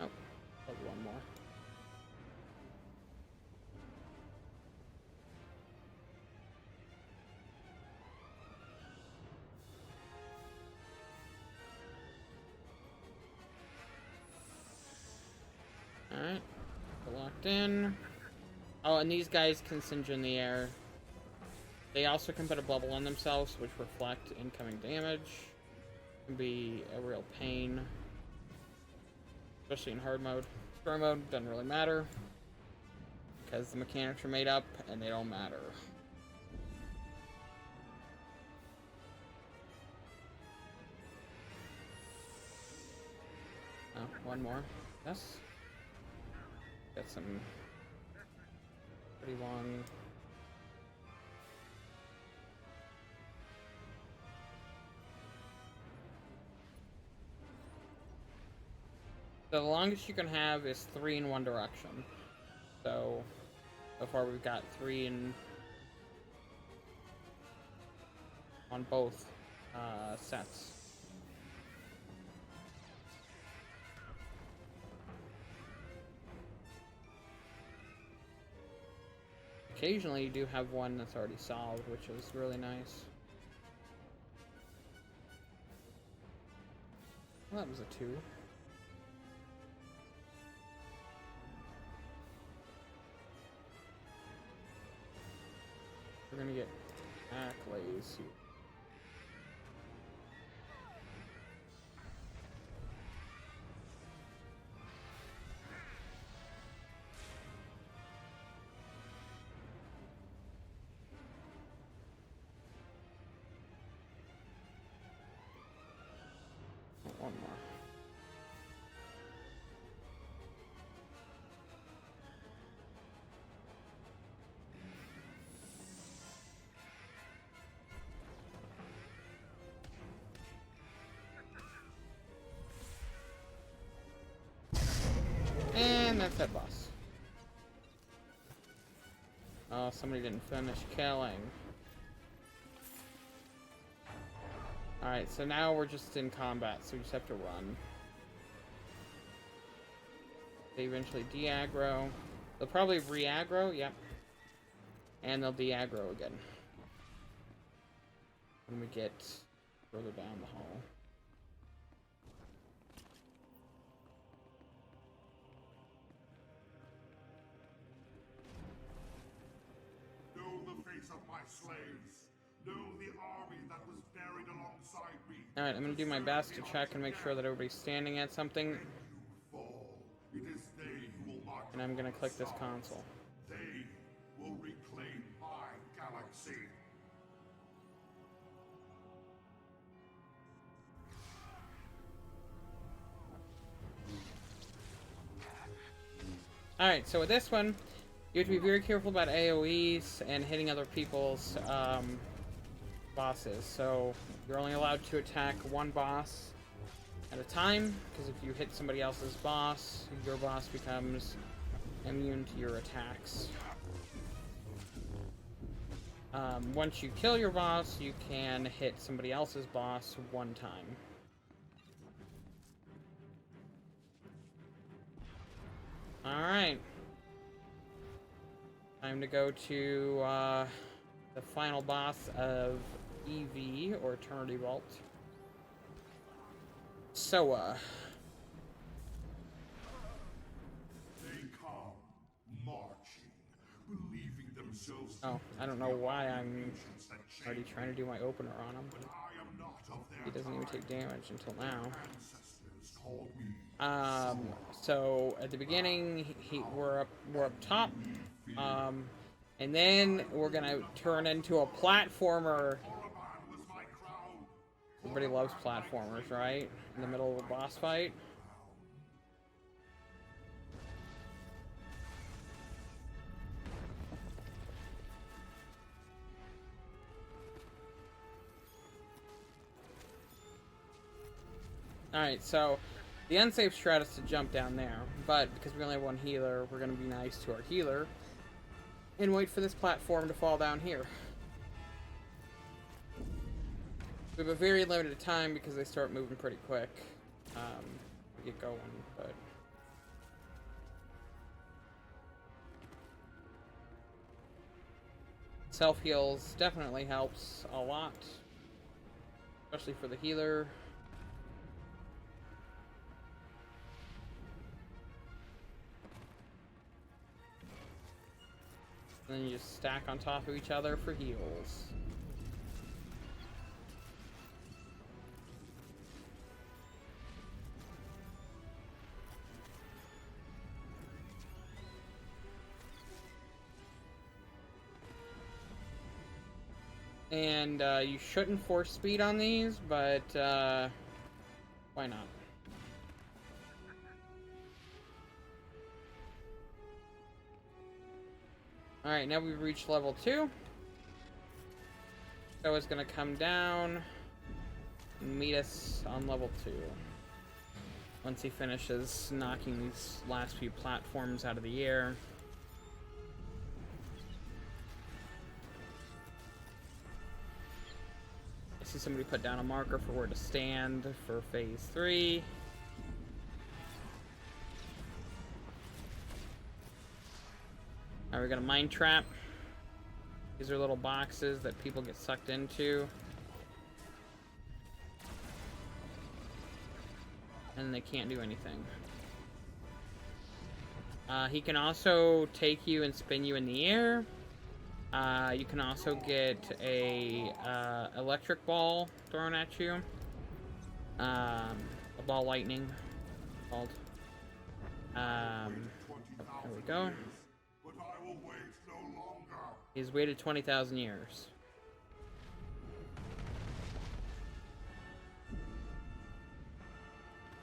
Oh, one more. Alright, locked in. Oh, and these guys can singe in the air. They also can put a bubble on themselves, which reflect incoming damage. Can be a real pain. Especially in hard mode. Story mode doesn't really matter, because the mechanics are made up, and they don't matter. Oh, one more. Yes. Got some pretty long. The longest you can have is 3 in one direction. So far we've got 3 in on both sets. Occasionally you do have one that's already solved, which is really nice. Well, that was a 2. We're gonna get accolades here. One more. And that's that boss. Oh, somebody didn't finish killing. Alright, so now we're just in combat, so we just have to run. They eventually de-aggro. They'll probably re-aggro, yep. And they'll de-aggro again when we get further down the hall. Know the face of my slaves. Know the army that was buried alongside me. Alright, I'm gonna do my best to check and make sure that everybody's standing at something. You fall. It is they who will march. And I'm gonna click this console. They will reclaim my galaxy. Alright, so with this one, you have to be very careful about AoEs and hitting other people's bosses. So you're only allowed to attack one boss at a time, because if you hit somebody else's boss, your boss becomes immune to your attacks. Once you kill your boss, you can hit somebody else's boss one time. Alright. Time to go to the final boss of EV, or Eternity Vault. Soa. They come marching, believing themselves. Oh, I don't know why I'm already trying to do my opener on him. But I am not of their He doesn't even take damage until now. ancestors called me. So at the beginning, we're up top, and then we're gonna turn into a platformer. Korriban was my crown. Everybody loves platformers, right? In the middle of a boss fight. Alright, so the unsafe strat is to jump down there, but because we only have one healer, we're going to be nice to our healer and wait for this platform to fall down here. We have a very limited time because they start moving pretty quick to get going, but... Self-heals definitely helps a lot, especially for the healer. And then you just stack on top of each other for heals. And you shouldn't force speed on these, but why not? Alright, now we've reached level 2. So it's gonna come down and meet us on level 2. Once he finishes knocking these last few platforms out of the air. I see somebody put down a marker for where to stand for phase 3. Alright, we got a mine trap. These are little boxes that people get sucked into. And they can't do anything. He can also take you and spin you in the air. You can also get a electric ball thrown at you. A ball lightning called. There we go. But I will wait no longer. He's waited 20,000 years.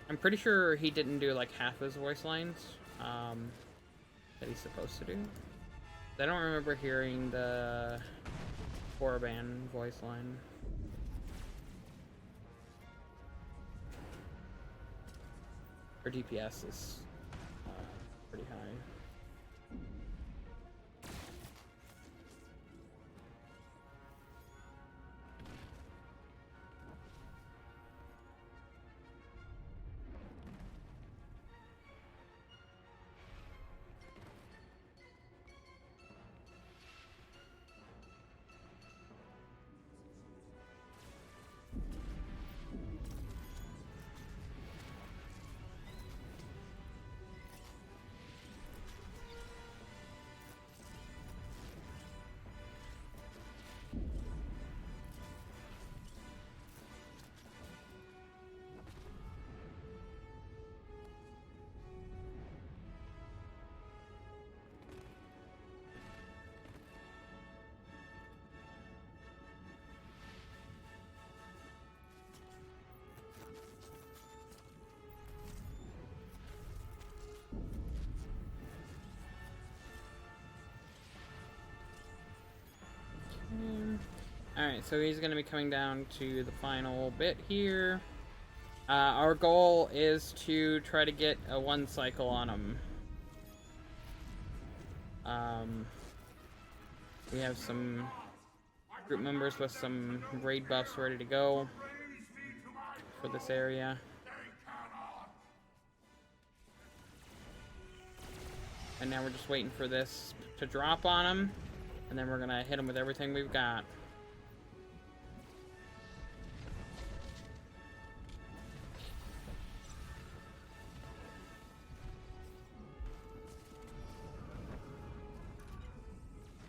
I'm pretty sure he didn't do like half his voice lines that he's supposed to do. I don't remember hearing the Korriban voice line. Her DPS is pretty high. Alright, so he's going to be coming down to the final bit here. Our goal is to try to get a 1 cycle on him. We have some group members with some raid buffs ready to go for this area. And now we're just waiting for this to drop on him, and then we're going to hit him with everything we've got.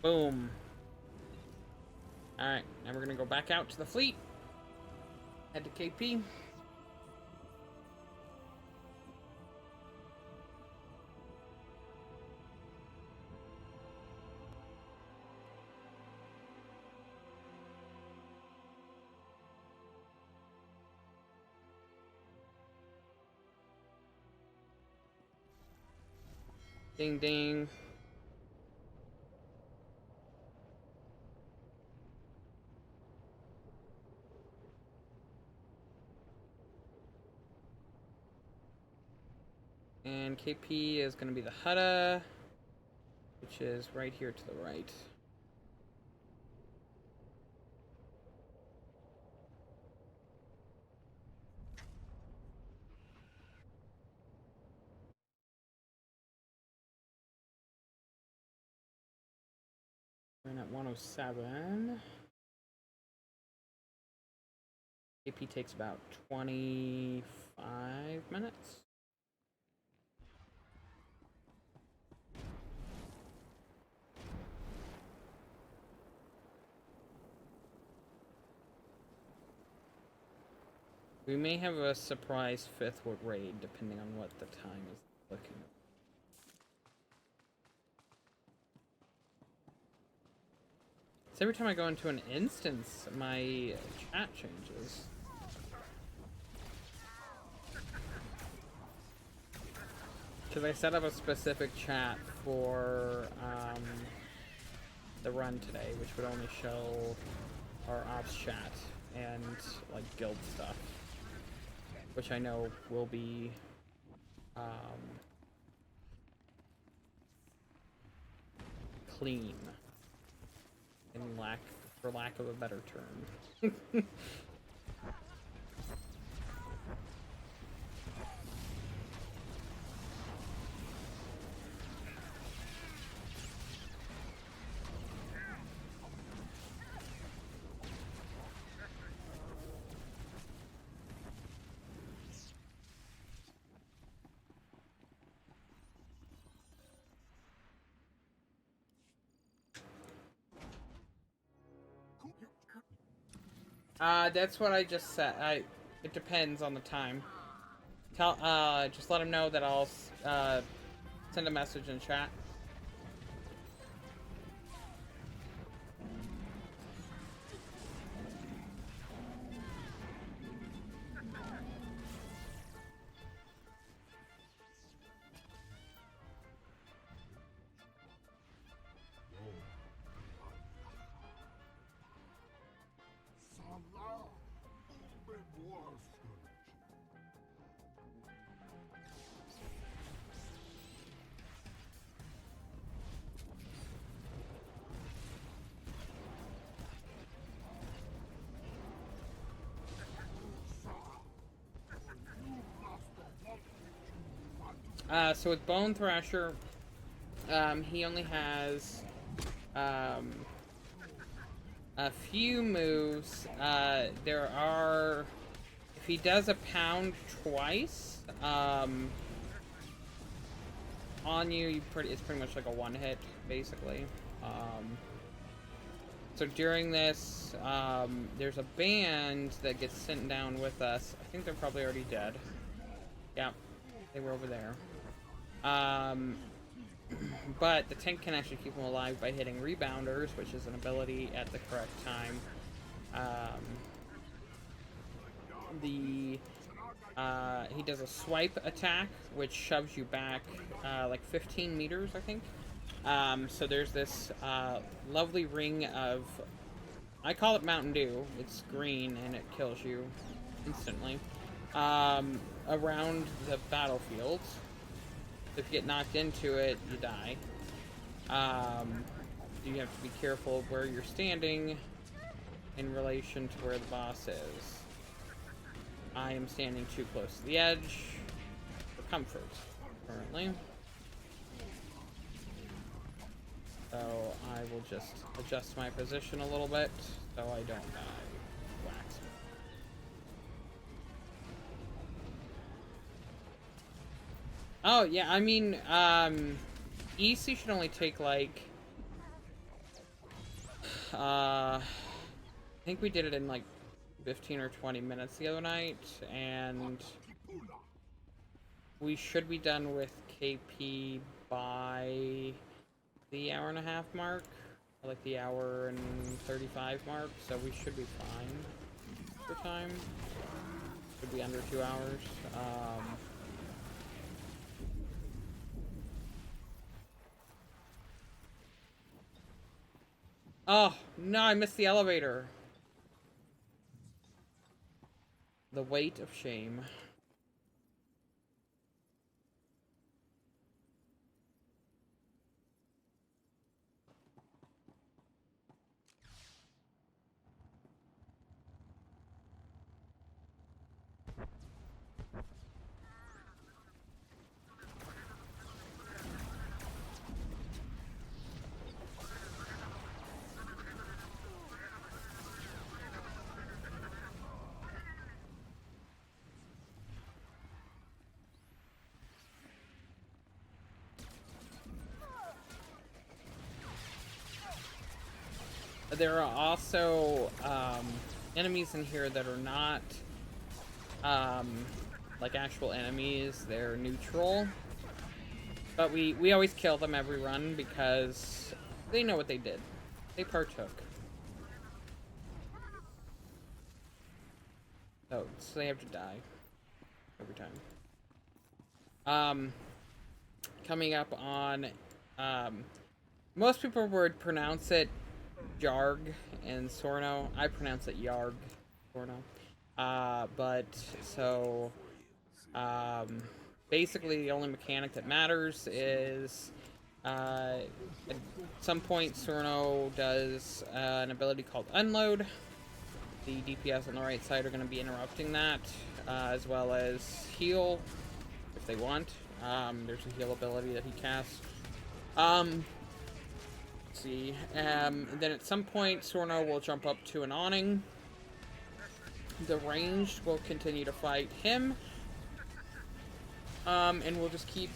Boom. Alright, now we're gonna go back out to the fleet. Head to KP. Ding ding. And KP is going to be the Hutta, which is right here to the right. We're at 107. KP takes about 25 minutes. We may have a surprise 5th Ward raid, depending on what the time is looking at. So every time I go into an instance, my chat changes. Because I set up a specific chat for the run today, which would only show our ops chat and like guild stuff, which I know will be clean, for lack of a better term. That's what I just said. It depends on the time. Just let him know that I'll, send a message in chat. So with Bone Thrasher, he only has a few moves. There are, if he does a pound twice on you, it's pretty much like a one hit, basically. So during this, there's a band that gets sent down with us. I think they're probably already dead. Yeah, they were over there. But the tank can actually keep them alive by hitting rebounders, which is an ability at the correct time. He does a swipe attack, which shoves you back like 15 meters, I think. So there's this lovely ring of I call it Mountain Dew. It's green and it kills you instantly. Around the battlefield. If you get knocked into it, you die. You have to be careful of where you're standing in relation to where the boss is. I am standing too close to the edge for comfort, currently. So I will just adjust my position a little bit so I don't die. Wax. Oh, yeah, I mean, EC should only take, like, I think we did it in, like, 15 or 20 minutes the other night, and we should be done with KP by the hour-and-a-half mark, or like the hour and 35 mark, so we should be fine for time. Should be under 2 hours. Oh, no, I missed the elevator. The weight of shame. There are also enemies in here that are not like actual enemies. They're neutral, but we always kill them every run because they know what they did. They partook. Oh, so they have to die every time. Coming up on most people would pronounce it Yarg and Sorno. I pronounce it Yarg, Sorno. Basically the only mechanic that matters is at some point Sorno does an ability called Unload. The DPS on the right side are going to be interrupting that, as well as heal if they want. There's a heal ability that he casts. See, and then at some point Sorno will jump up to an awning. The ranged will continue to fight him, and we'll just keep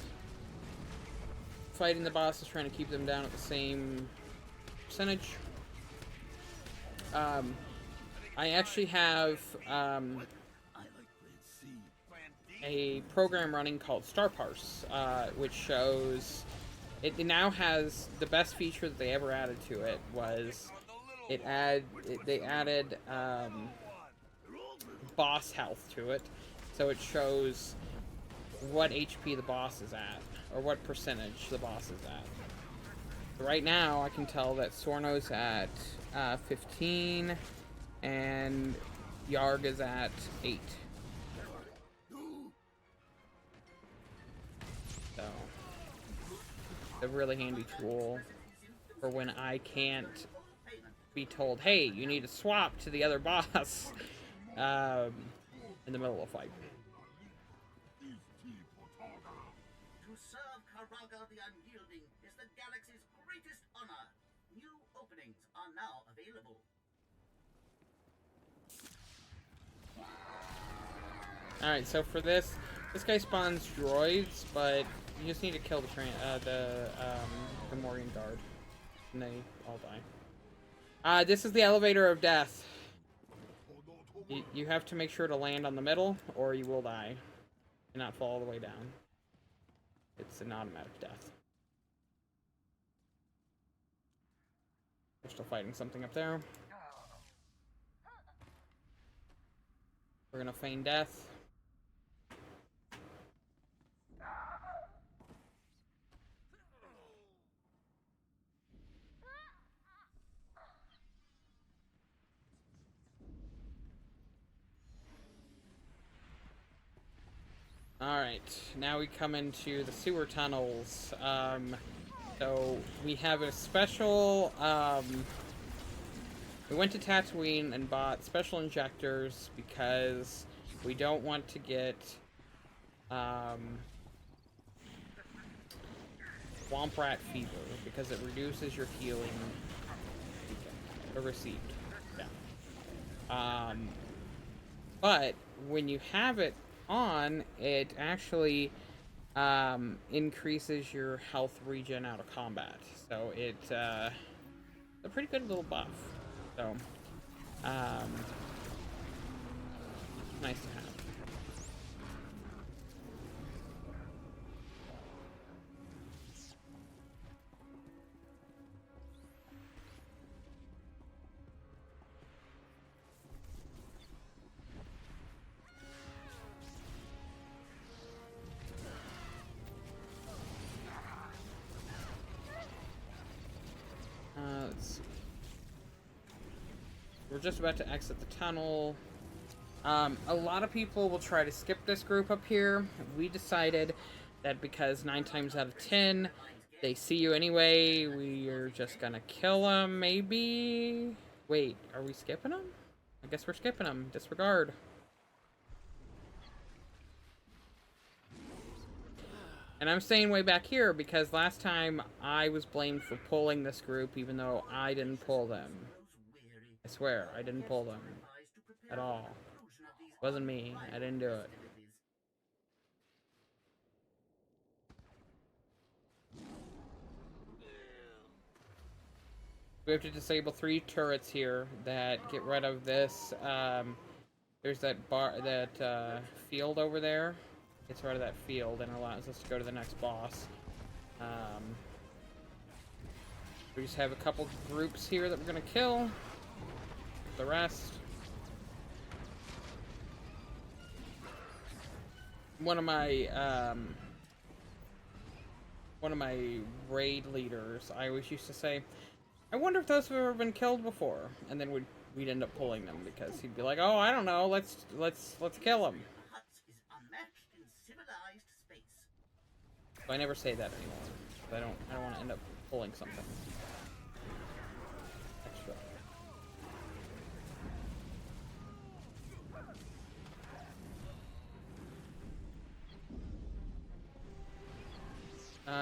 fighting the bosses, trying to keep them down at the same percentage. I actually have a program running called Star Parse, which shows it now has the best feature that they ever added to it. Was they added boss health to it, so it shows what HP the boss is at, or what percentage the boss is at. So right now I can tell that Sorno's at 15 and Yarg is at 8. So a really handy tool for when I can't be told, hey, you need to swap to the other boss in the middle of a fight. To serve Karaga the Unyielding is the galaxy's greatest honor. New openings are now available. Alright, so for this guy spawns droids, but you just need to kill the Morian guard, and they all die. This is the elevator of death. You have to make sure to land on the middle, or you will die and not fall all the way down. It's an automatic death. We're still fighting something up there. We're gonna feign death. Alright, now we come into the sewer tunnels. So we have a special, we went to Tatooine and bought special injectors because we don't want to get, Swamp Rat Fever, because it reduces your healing, or received, yeah. But when you have it on, it actually increases your health regen out of combat. So it's a pretty good little buff. So nice to have. Let's see. We're just about to exit the tunnel. A lot of people will try to skip this group up here. We decided that because 9 times out of 10 they see you anyway, we're just gonna kill them, maybe? Wait, are we skipping them? I guess we're skipping them. Disregard. And I'm staying way back here because last time I was blamed for pulling this group even though I didn't pull them. I swear, I didn't pull them. At all. It wasn't me. I didn't do it. We have to disable 3 turrets here that get rid of this. There's that field over there. Gets rid of that field and allows us to go to the next boss. We just have a couple groups here that we're gonna kill. The rest. One of my raid leaders, I always used to say, I wonder if those have ever been killed before, and then we'd end up pulling them because he'd be like, oh, I don't know, let's kill them. So I never say that anymore. I don't want to end up pulling something extra.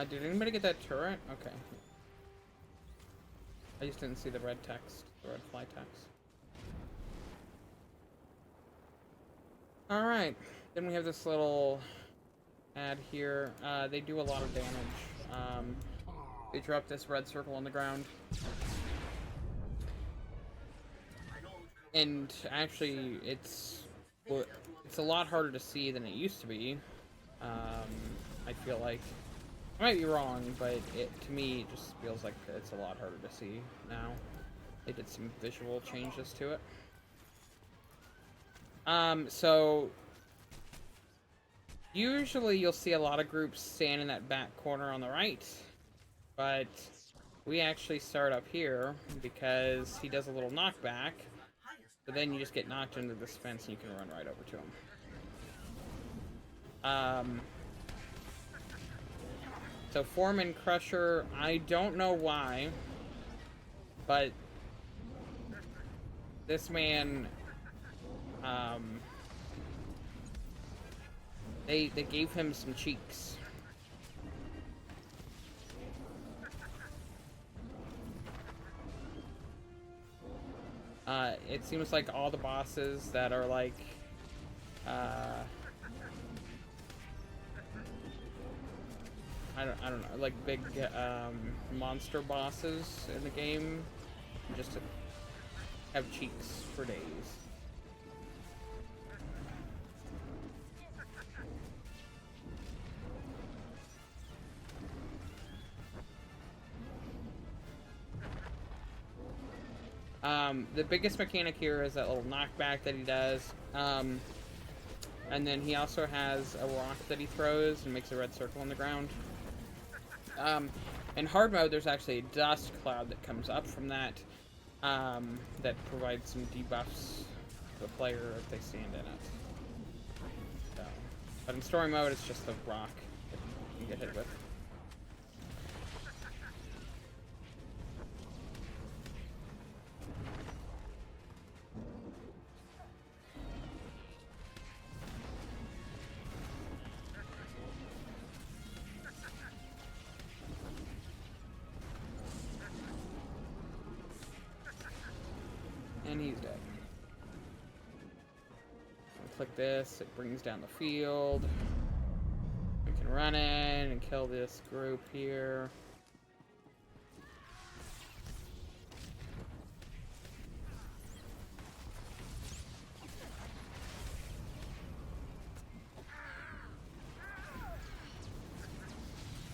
Did anybody get that turret? Okay. I just didn't see the red text, the red fly text. Alright, then we have this little ad here. They do a lot of damage. They drop this red circle on the ground. And actually, it's a lot harder to see than it used to be. I feel like. I might be wrong, but to me, it just feels like it's a lot harder to see now. They did some visual changes to it. So usually you'll see a lot of groups stand in that back corner on the right, but we actually start up here because he does a little knockback, but then you just get knocked into this fence and you can run right over to him. So Foreman Crusher, I don't know why, but this man, they gave him some cheeks. It seems like all the bosses that are like, I don't know, like big monster bosses in the game, just to have cheeks for days. The biggest mechanic here is that little knockback that he does. And then he also has a rock that he throws and makes a red circle on the ground. In hard mode, there's actually a dust cloud that comes up from that, that provides some debuffs to the player if they stand in it. So, But in story mode, it's just a rock that you can get hit with. And he's dead. Click this, it brings down the field. We can run in and kill this group here.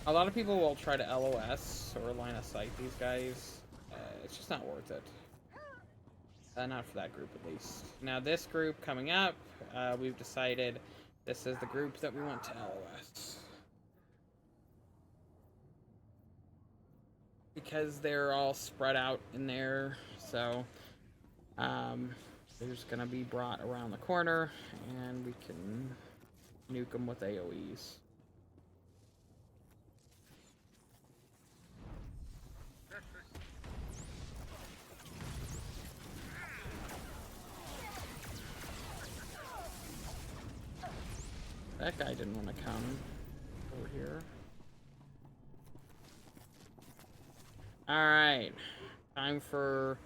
A lot of people will try to LOS or line of sight these guys. It's just not worth it. Not for that group, at least. Now, this group coming up, we've decided this is the group that we want to LOS. Because they're all spread out in there, so they're just going to be brought around the corner, and we can nuke them with AoEs. That guy didn't want to come over here. Alright. Time for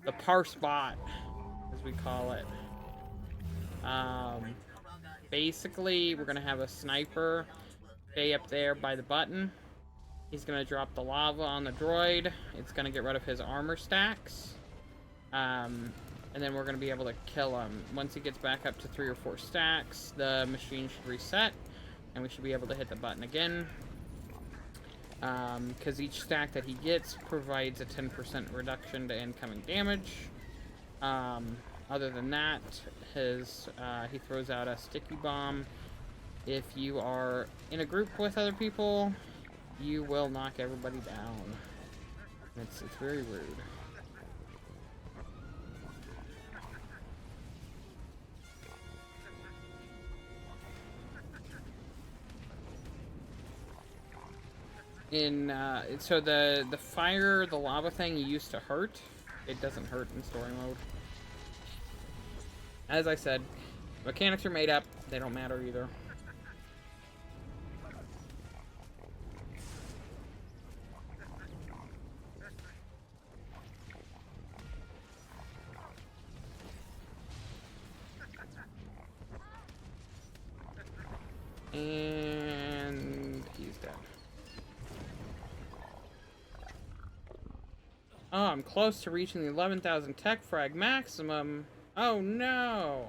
the parse bot, as we call it. Basically, we're going to have a sniper stay up there by the button. He's going to drop the lava on the droid. It's going to get rid of his armor stacks. And then we're going to be able to kill him. Once he gets back up to 3 or 4 stacks, the machine should reset, and we should be able to hit the button again. Because each stack that he gets provides a 10% reduction to incoming damage. Other than that, he throws out a sticky bomb. If you are in a group with other people, you will knock everybody down. It's very rude. So the fire, the lava thing used to hurt. It doesn't hurt in story mode. As I said, mechanics are made up. They don't matter either. And he's dead. Oh, I'm close to reaching the 11,000 tech frag maximum. Oh no!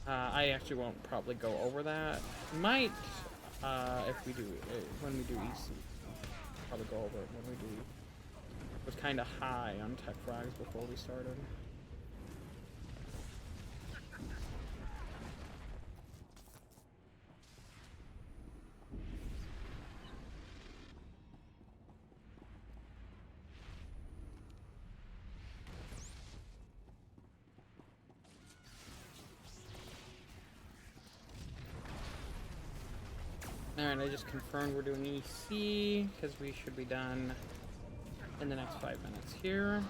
I actually won't probably go over that. Might, if we do, when we do EC. Probably go over it when we do. It was kind of high on tech frags before we started. Alright, I just confirmed we're doing EC, because we should be done in the next 5 minutes here.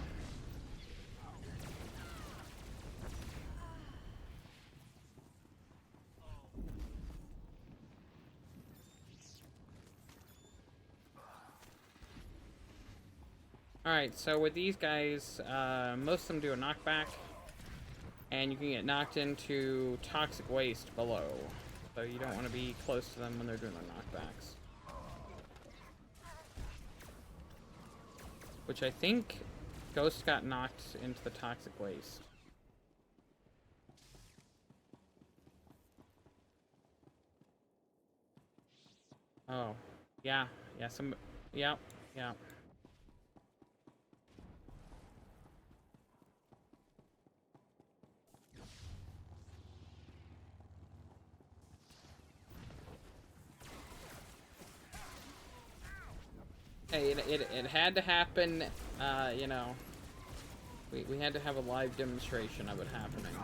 Alright, so with these guys, most of them do a knockback, and you can get knocked into toxic waste below. So you don't want to be close to them when they're doing their knockbacks. Which I think Ghost got knocked into the toxic waste. Oh, yeah, yeah, yeah. Hey, it had to happen, you know, we had to have a live demonstration of it happening.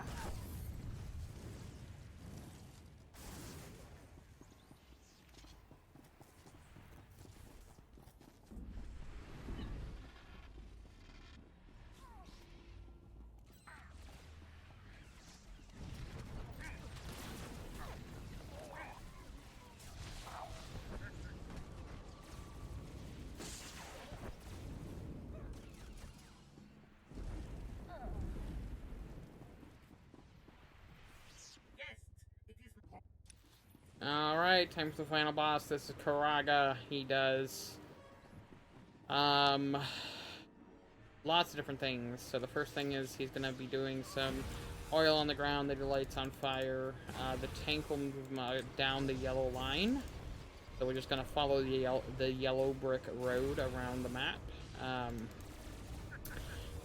Alright, time for the final boss. This is Karaga. He does lots of different things. So the first thing is he's gonna be doing some oil on the ground that lights on fire. The tank will move down the yellow line. So we're just gonna follow the yellow brick road around the map.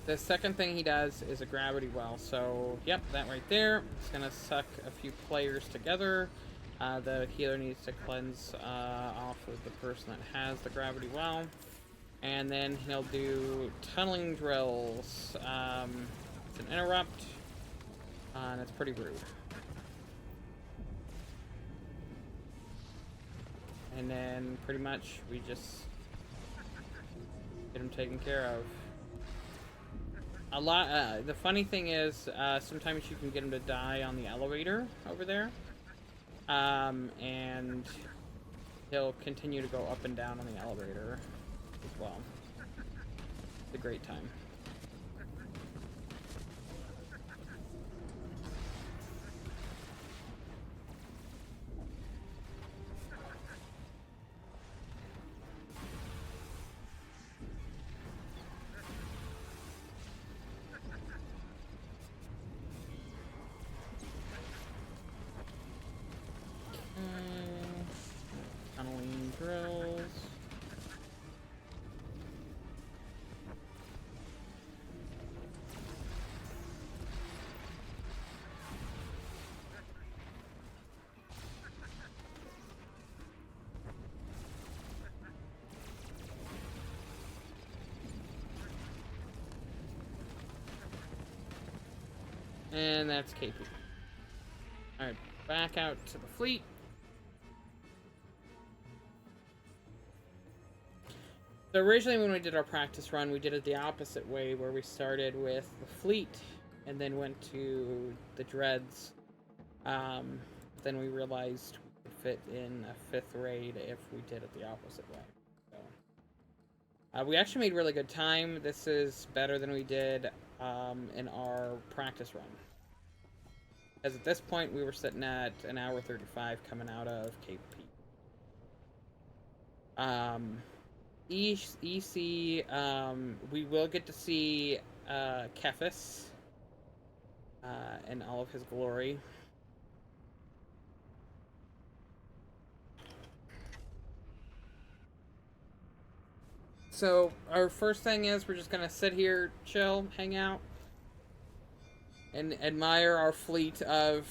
The second thing he does is a gravity well. So, yep, that right there. It's gonna suck a few players together. The healer needs to cleanse off of the person that has the gravity well. And then he'll do tunneling drills. It's an interrupt. And it's pretty rude. And then pretty much we just get him taken care of. The funny thing is, sometimes you can get him to die on the elevator over there. And he'll continue to go up and down on the elevator as well. It's a great time. Tunneling drills. And that's KP. Alright, back out to the fleet. So originally when we did our practice run, we did it the opposite way, where we started with the fleet and then went to the dreads. Then we realized we could fit in a 5th raid if we did it the opposite way. So, we actually made really good time. This is better than we did in our practice run. Because at this point we were sitting at an hour 35 coming out of Cape Peak. EC, we will get to see Kefis in all of his glory. So our first thing is we're just gonna sit here, chill, hang out, and admire our fleet of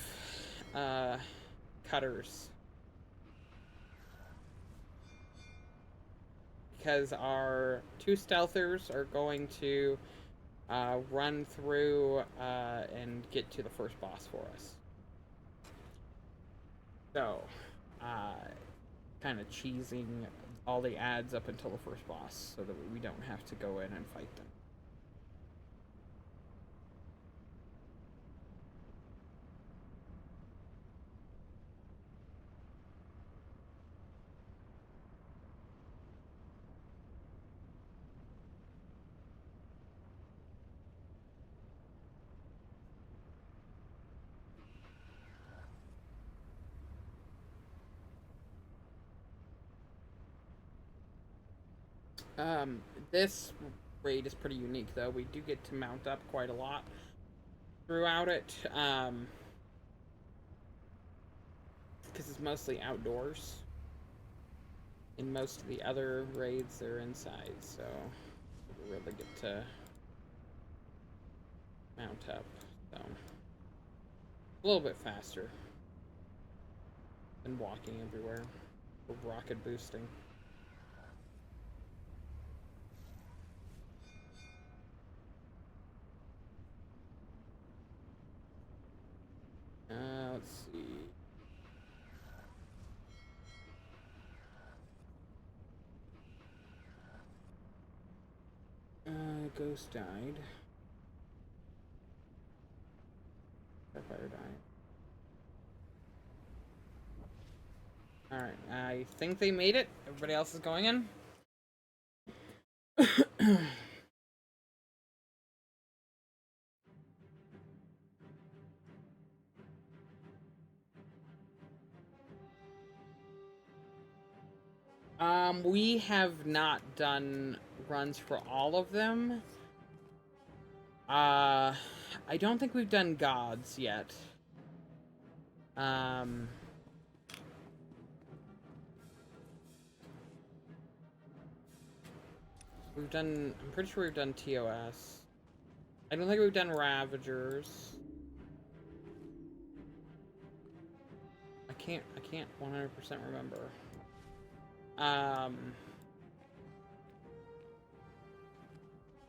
cutters. Because our 2 stealthers are going to run through and get to the first boss for us. So, kind of cheesing all the ads up until the first boss so that we don't have to go in and fight them. This raid is pretty unique, though. We do get to mount up quite a lot throughout it, because it's mostly outdoors. In most of the other raids, they're inside, so we really get to mount up. So a little bit faster than walking everywhere or rocket boosting. Let's see. Ghost died. Fire died. Alright, I think they made it. Everybody else is going in. We have not done runs for all of them. I don't think we've done gods yet. We've done, I'm pretty sure we've done TOS. I don't think we've done Ravagers. I can't 100% remember. I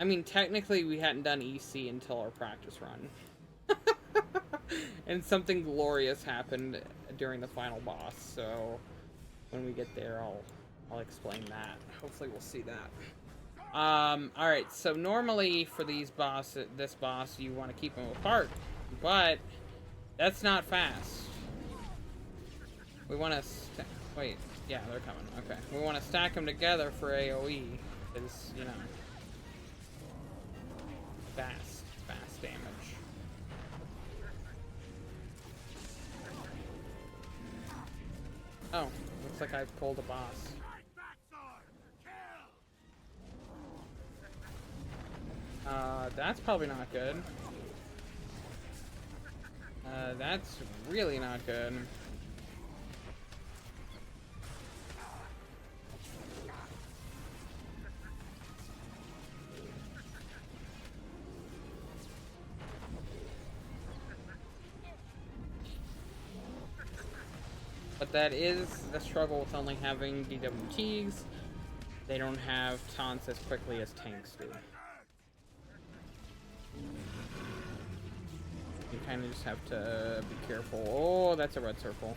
mean, technically we hadn't done EC until our practice run. And something glorious happened during the final boss, so when we get there, I'll explain that. Hopefully we'll see that. Alright, so normally for this boss, you want to keep them apart, but that's not fast. We want to wait, yeah, they're coming, okay. We want to stack them together for AoE, because, you know, fast damage. Oh, looks like I pulled a boss. That's probably not good. That's really not good. But that is the struggle with only having DWTs. They don't have taunts as quickly as tanks do. You kind of just have to be careful. Oh, that's a red circle.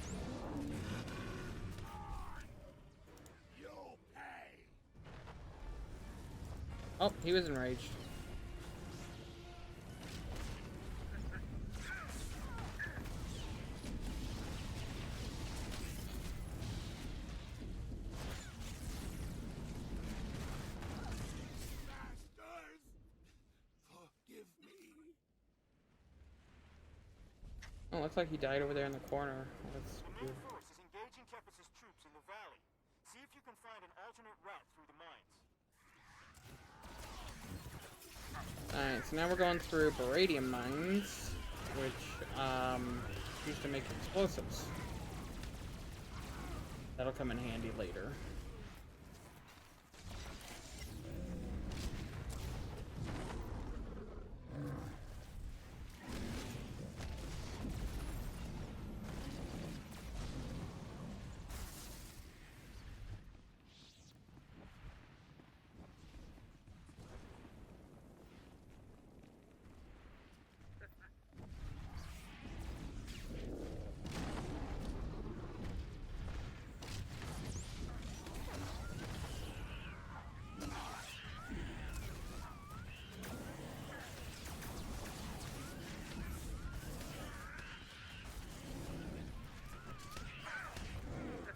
Oh, he was enraged. Oh, looks like he died over there in the corner. That's The weird. main force is engaging Kepis' troops in the valley. See if you can find an alternate route through the mines. Alright, so now we're going through Baradium mines, which, used to make explosives. That'll come in handy later.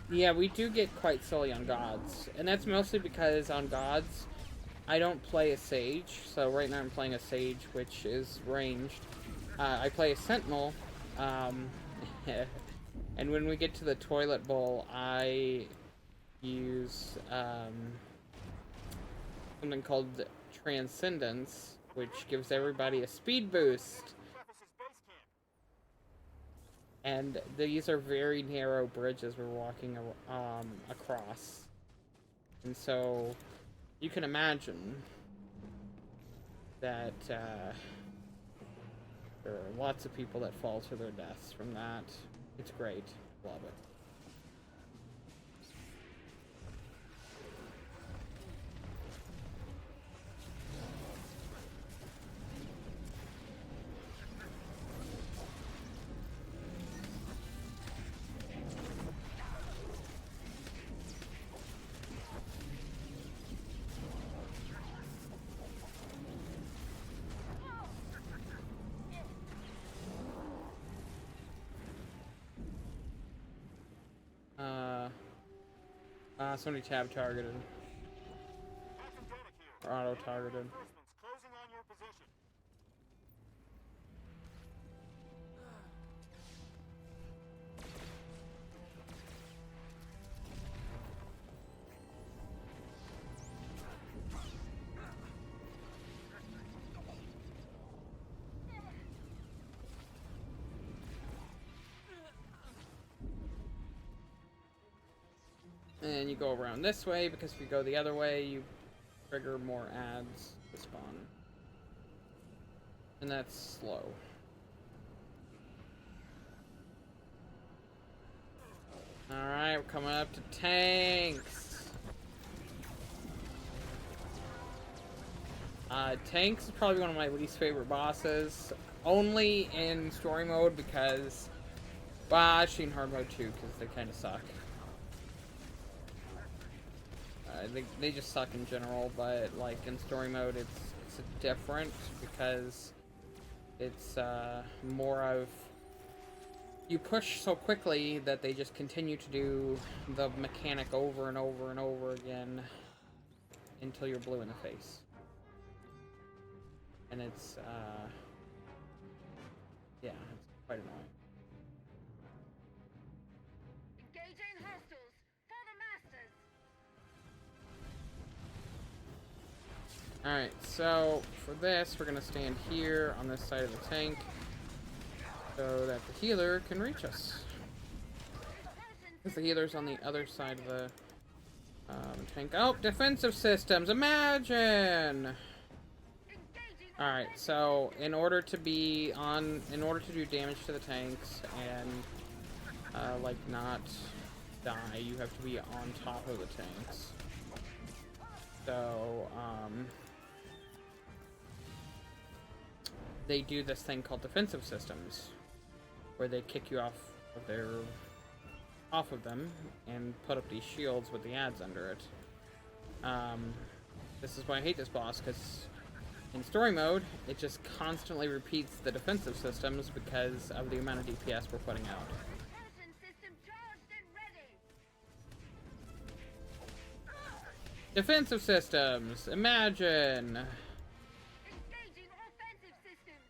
Yeah, we do get quite silly on gods, and that's mostly because on gods, I don't play a sage, so right now I'm playing a sage, which is ranged. I play a sentinel, and when we get to the toilet bowl, I use something called Transcendence, which gives everybody a speed boost. Kepis' base camp. And these are very narrow bridges we're walking across. And so you can imagine that there are lots of people that fall to their deaths from that. It's great. Love it. Somebody tab targeted. Captain Danik here. Or auto targeted. Reinforcements closing on your position. And you go around this way, because if you go the other way, you trigger more ads to spawn. And that's slow. Alright, we're coming up to tanks. Tanks is probably one of my least favorite bosses. Only in story mode because... well, actually in hard mode too, because they kind of suck. They just suck in general, but like in story mode it's different because it's more of... you push so quickly that they just continue to do the mechanic over and over and over again until you're blue in the face. And it's, yeah, it's quite annoying. Engaging hostiles for the masters. Alright, so for this, we're gonna stand here on this side of the tank so that the healer can reach us. Because the healer's on the other side of the tank. Oh, defensive systems! Imagine! Alright, so in order to do damage to the tanks and like not die, you have to be on top of the tanks. So they do this thing called defensive systems, where they kick you off of them and put up these shields with the ads under it. This is why I hate this boss, because in story mode, it just constantly repeats the defensive systems because of the amount of DPS we're putting out. Propulsion system charged and ready. Defensive systems! Imagine! Engaging offensive systems.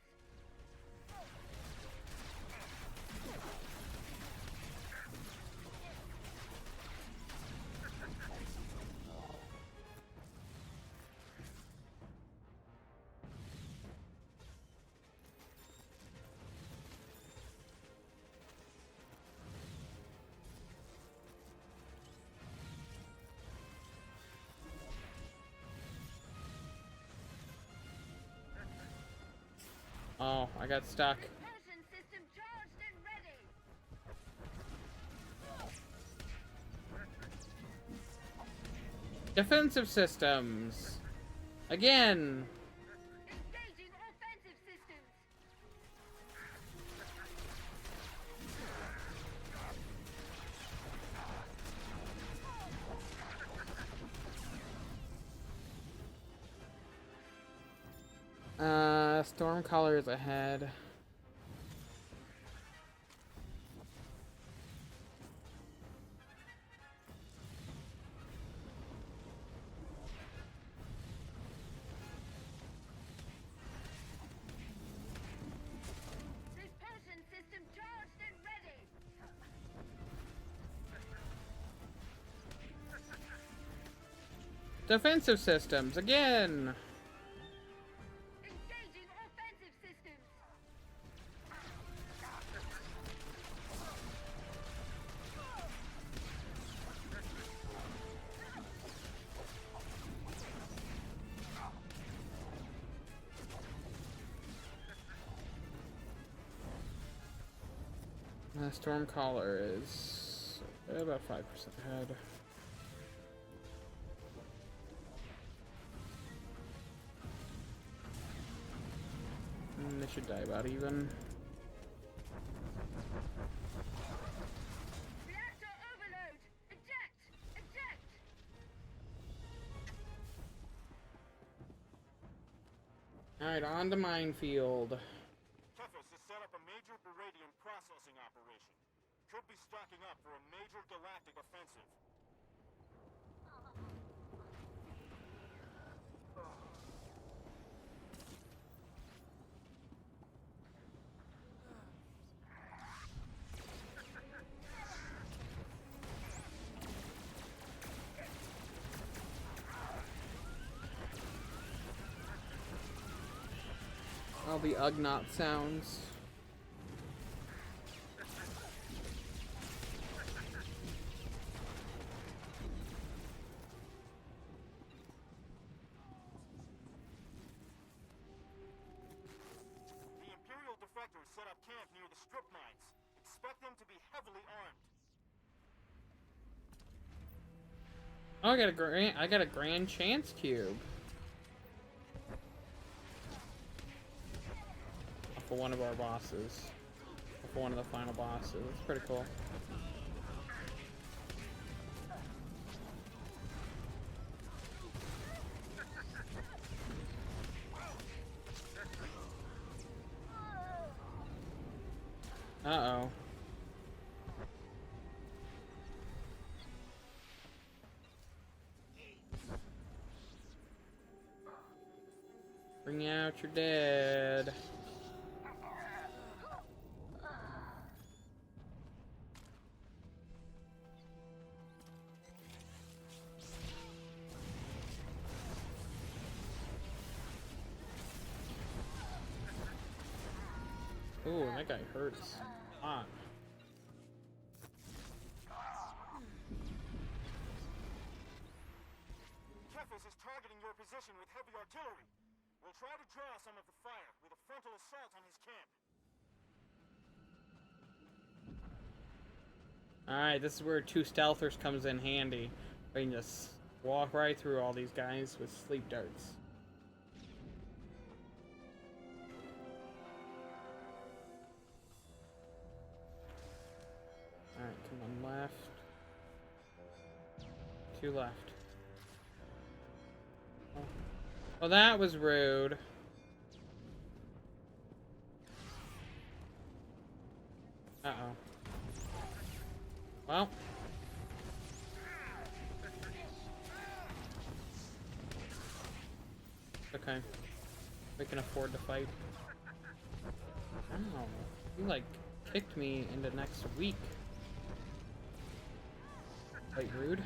Oh, I got stuck. Propulsion system charged and ready. Defensive systems! Again! Engaging offensive systems. Stormcaller is ahead. Propulsion system charged and ready. Defensive systems, again! Engaging offensive systems. Stormcaller is about 5% ahead. They should die about even. Reactor overload. Eject. Eject. Alright, on to Minefield. Kefis has set up a major beradium processing operation. Could be stocking up for a major galactic offensive. All the Ugnaught sounds. Oh, I got a grand chance cube. For one of our bosses. For one of the final bosses. It's pretty cool. Uh-oh. Bring out your dead. Ooh, that guy hurts. Ah. Kefis is targeting your position with heavy artillery. We'll try to draw some of the fire with a frontal assault on his camp. Alright, this is where two stealthers comes in handy. We can just walk right through all these guys with sleep darts. Alright, come on, left. Two left. Well, that was rude. Uh-oh. Well. Okay. We can afford to fight. Ow. You, like, kicked me into next week. Quite rude.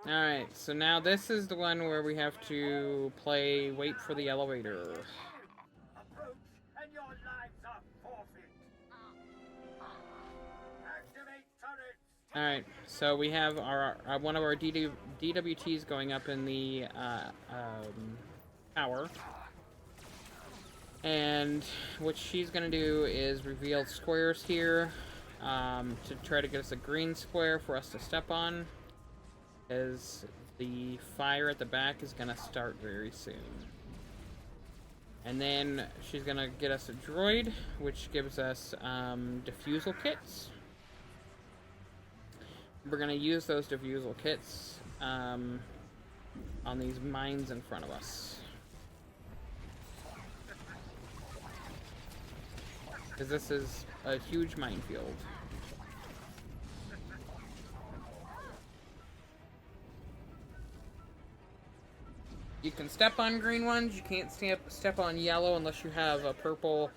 Alright, so now this is the one where we have to play Wait for the Elevator. Approach, and your lives are forfeit. Activate turrets. Alright, so we have our one of our DWTs going up in the tower. And what she's going to do is reveal squares here to try to get us a green square for us to step on. As the fire at the back is going to start very soon. And then she's going to get us a droid, which gives us diffusal kits. We're going to use those diffusal kits on these mines in front of us. Because this is a huge minefield. You can step on green ones, you can't step on yellow unless you have a purple,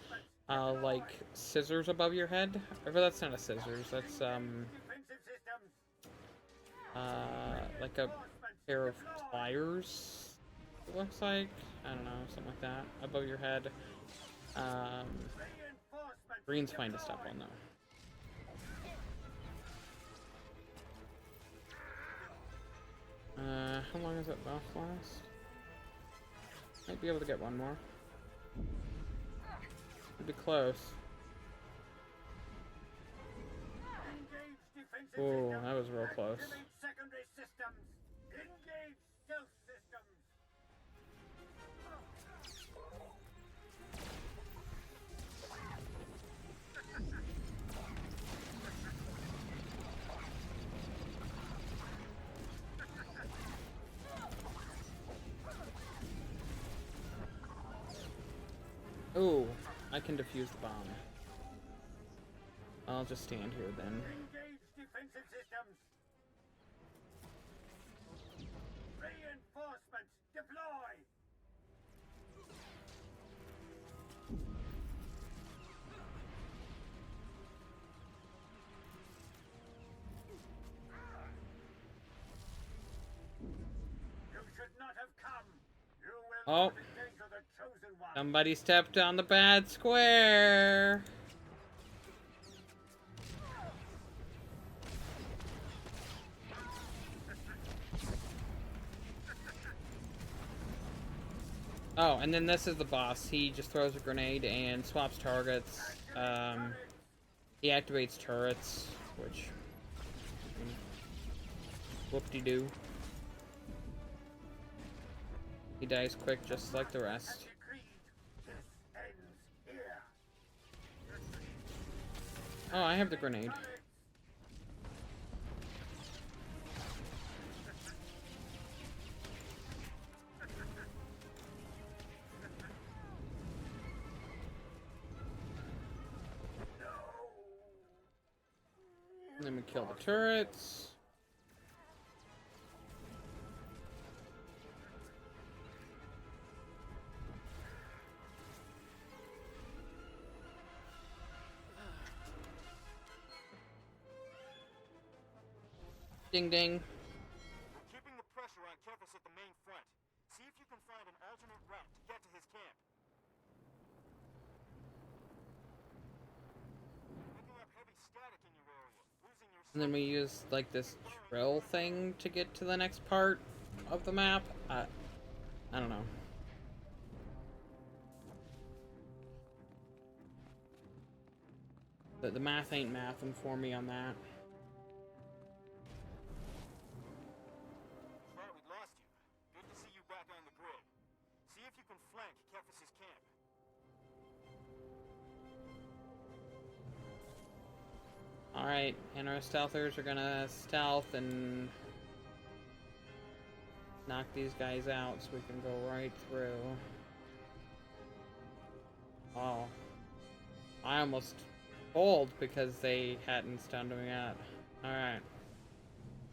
like, scissors above your head. Or that's not a scissors, that's, like a pair of pliers, it looks like. I don't know, something like that, above your head. Green's fine to step on, though. How long does that buff last? Might be able to get one more. It'd be close. Oh, that was real close. Secondary systems. Engage stealth systems. Ooh, I can defuse the bomb. I'll just stand here then. Engage defensive systems. Reinforcements deploy. You should not have come. You will Oh. not endanger the chosen one. Somebody stepped on the bad square. Oh, and then this is the boss. He just throws a grenade and swaps targets. He activates turrets, which... whoop-de-doo. He dies quick, just like the rest. Oh, I have the grenade. Let me kill the turrets. Ding ding. We're keeping the pressure on Kefis at the main front. See if you can find an alternate route to get to his camp. Picking up heavy static in your area. Losing your And then we use like this drill thing to get to the next part of the map. I don't know. The math ain't mathing for me on that. Thought we'd lost you. Good to see you back on the grid. See if you can flank Kefis' camp. Alright, and our stealthers are gonna stealth and knock these guys out so we can go right through. Oh. I almost pulled because they hadn't stunned me yet. Alright.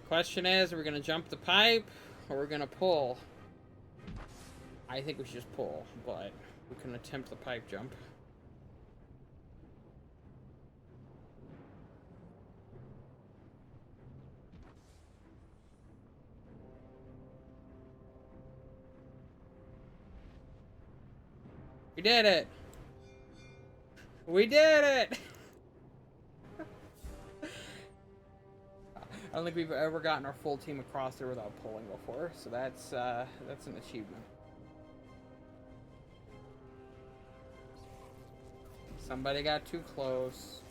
Question is, are we gonna jump the pipe or we're gonna pull? I think we should just pull, but we can attempt the pipe jump. We did it! We did it! I don't think we've ever gotten our full team across there without pulling before, so that's an achievement. Somebody got too close.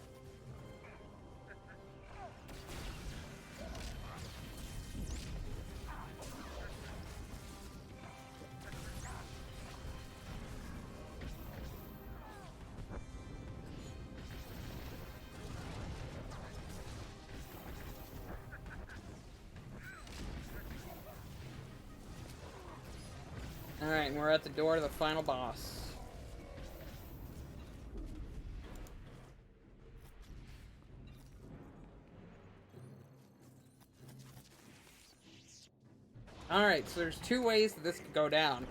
Alright, and we're at the door to the final boss. Alright, so there's two ways that this could go down.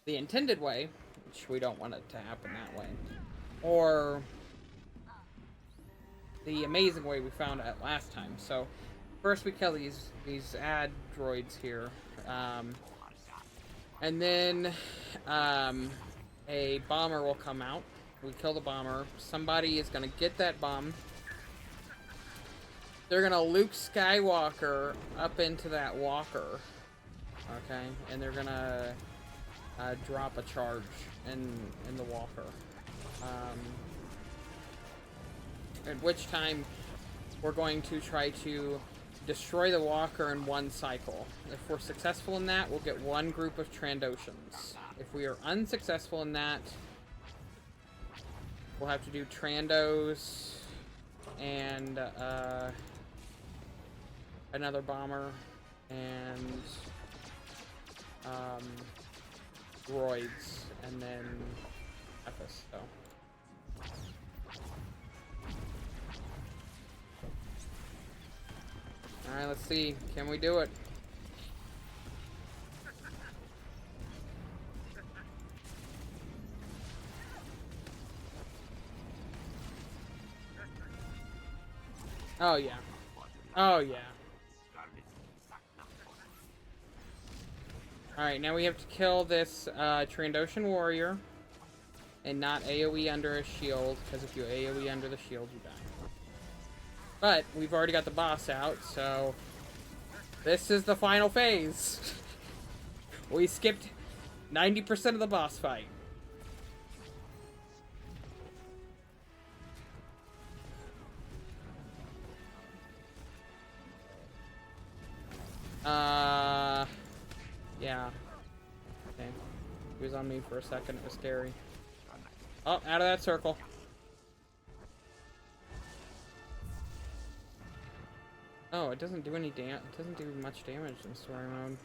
The intended way, which we don't want it to happen that way, or the amazing way we found out last time. So, first we kill these ad droids here. And then a bomber will come out. We kill the bomber. Somebody is going to get that bomb. They're going to Luke Skywalker up into that walker. Okay? And they're going to drop a charge in the walker. At which time we're going to try to destroy the walker in one cycle. If we're successful in that, we'll get one group of Trandoshans. If we are unsuccessful in that, we'll have to do Trandos and another bomber and droids and then Epis. So. Alright, let's see. Can we do it? Oh, yeah. Oh, yeah. Alright, now we have to kill this Trandoshan warrior and not AoE under a shield, because if you AoE under the shield, you die. But we've already got the boss out, so this is the final phase. We skipped 90% of the boss fight. Yeah. Okay. He was on me for a second. It was scary. Oh, out of that circle. Oh, it doesn't do any it doesn't do much damage in story mode.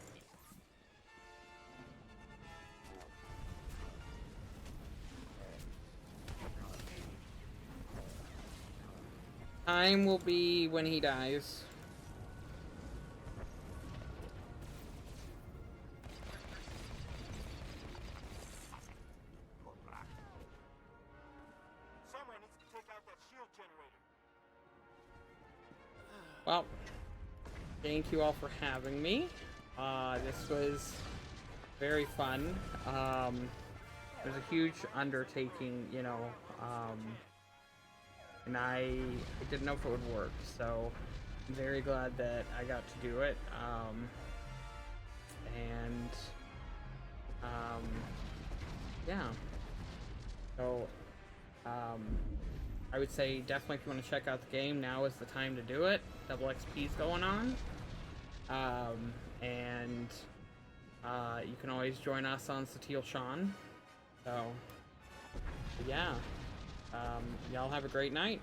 Time will be when he dies. Someone needs to take out that shield generator. Well, thank you all for having me. This was very fun. It was a huge undertaking, you know, and I didn't know if it would work, so I'm very glad that I got to do it. Yeah. So, I would say definitely if you want to check out the game, now is the time to do it. Double XP's going on. You can always join us on Satil Sean. So, yeah. Y'all have a great night.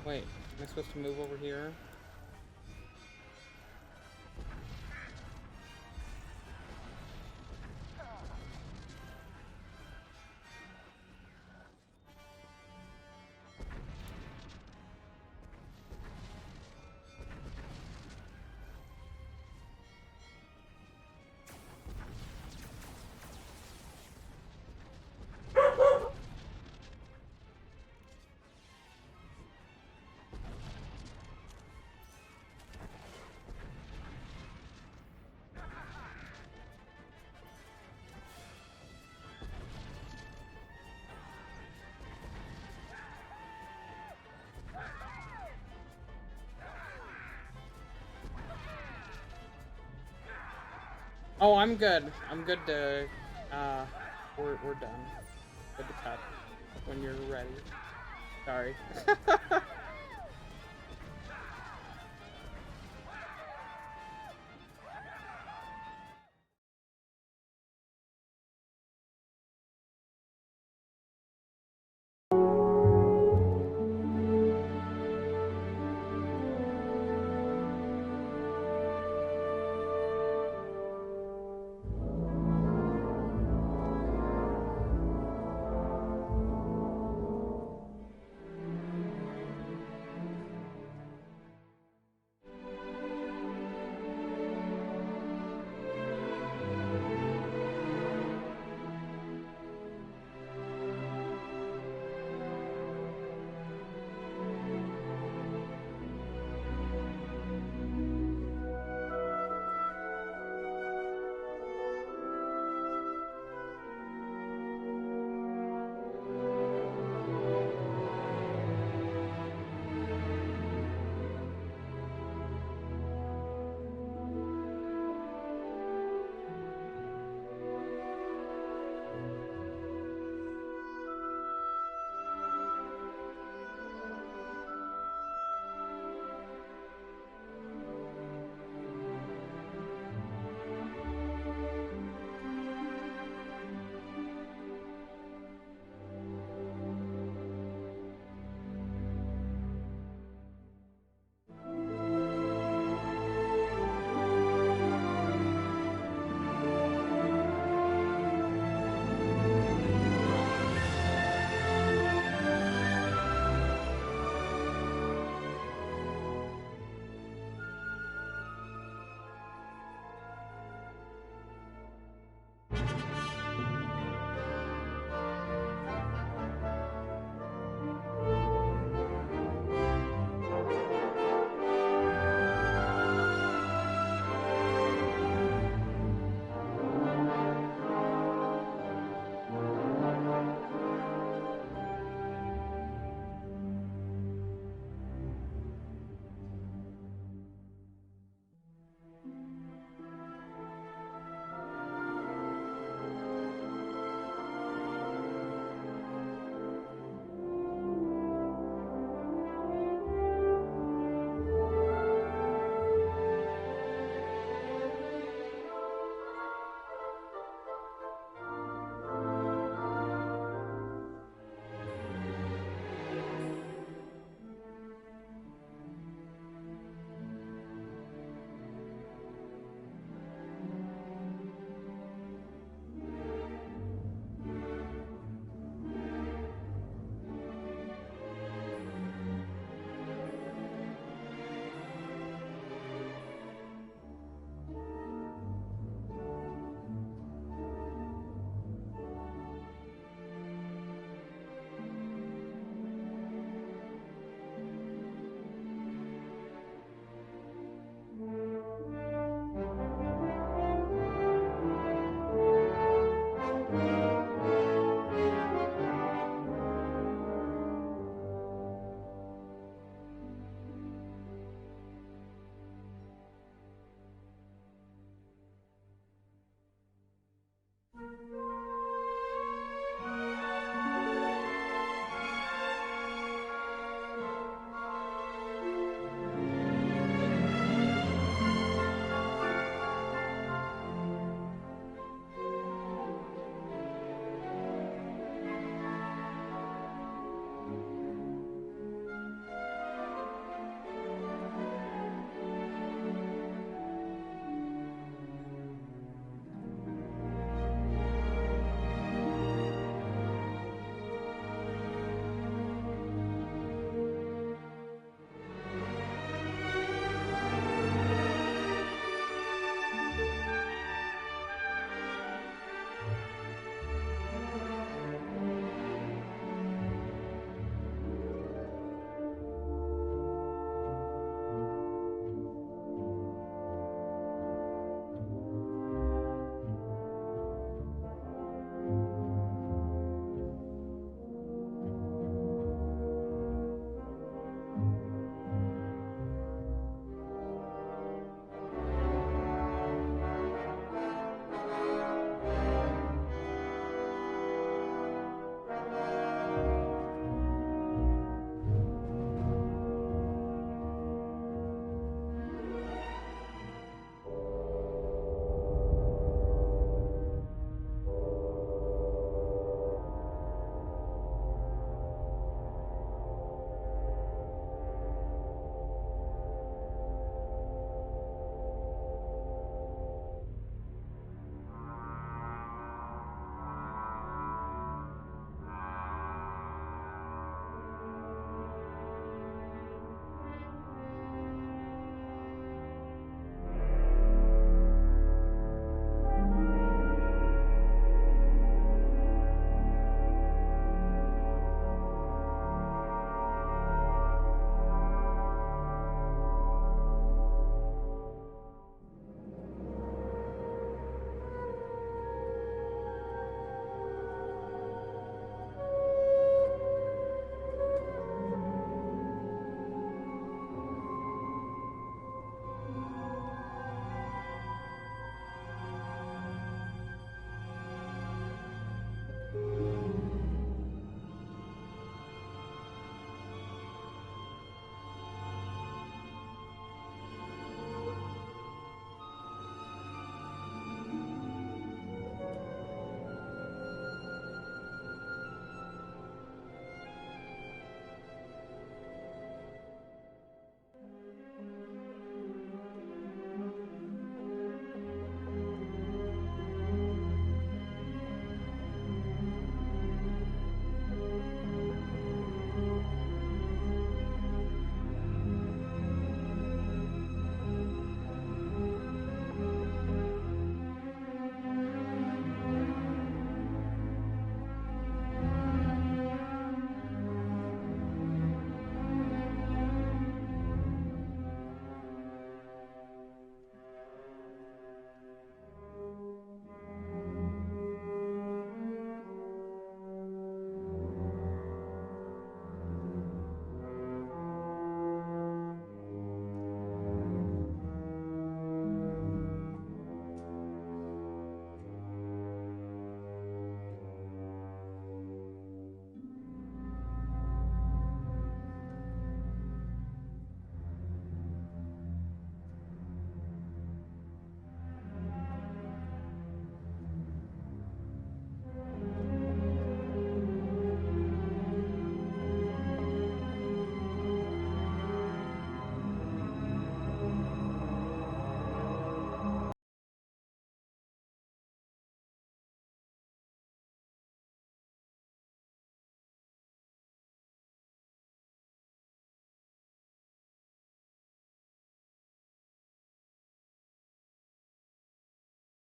Wait, am I supposed to move over here? Oh, I'm good. I'm good to, we're done. Good to cut when you're ready. Sorry.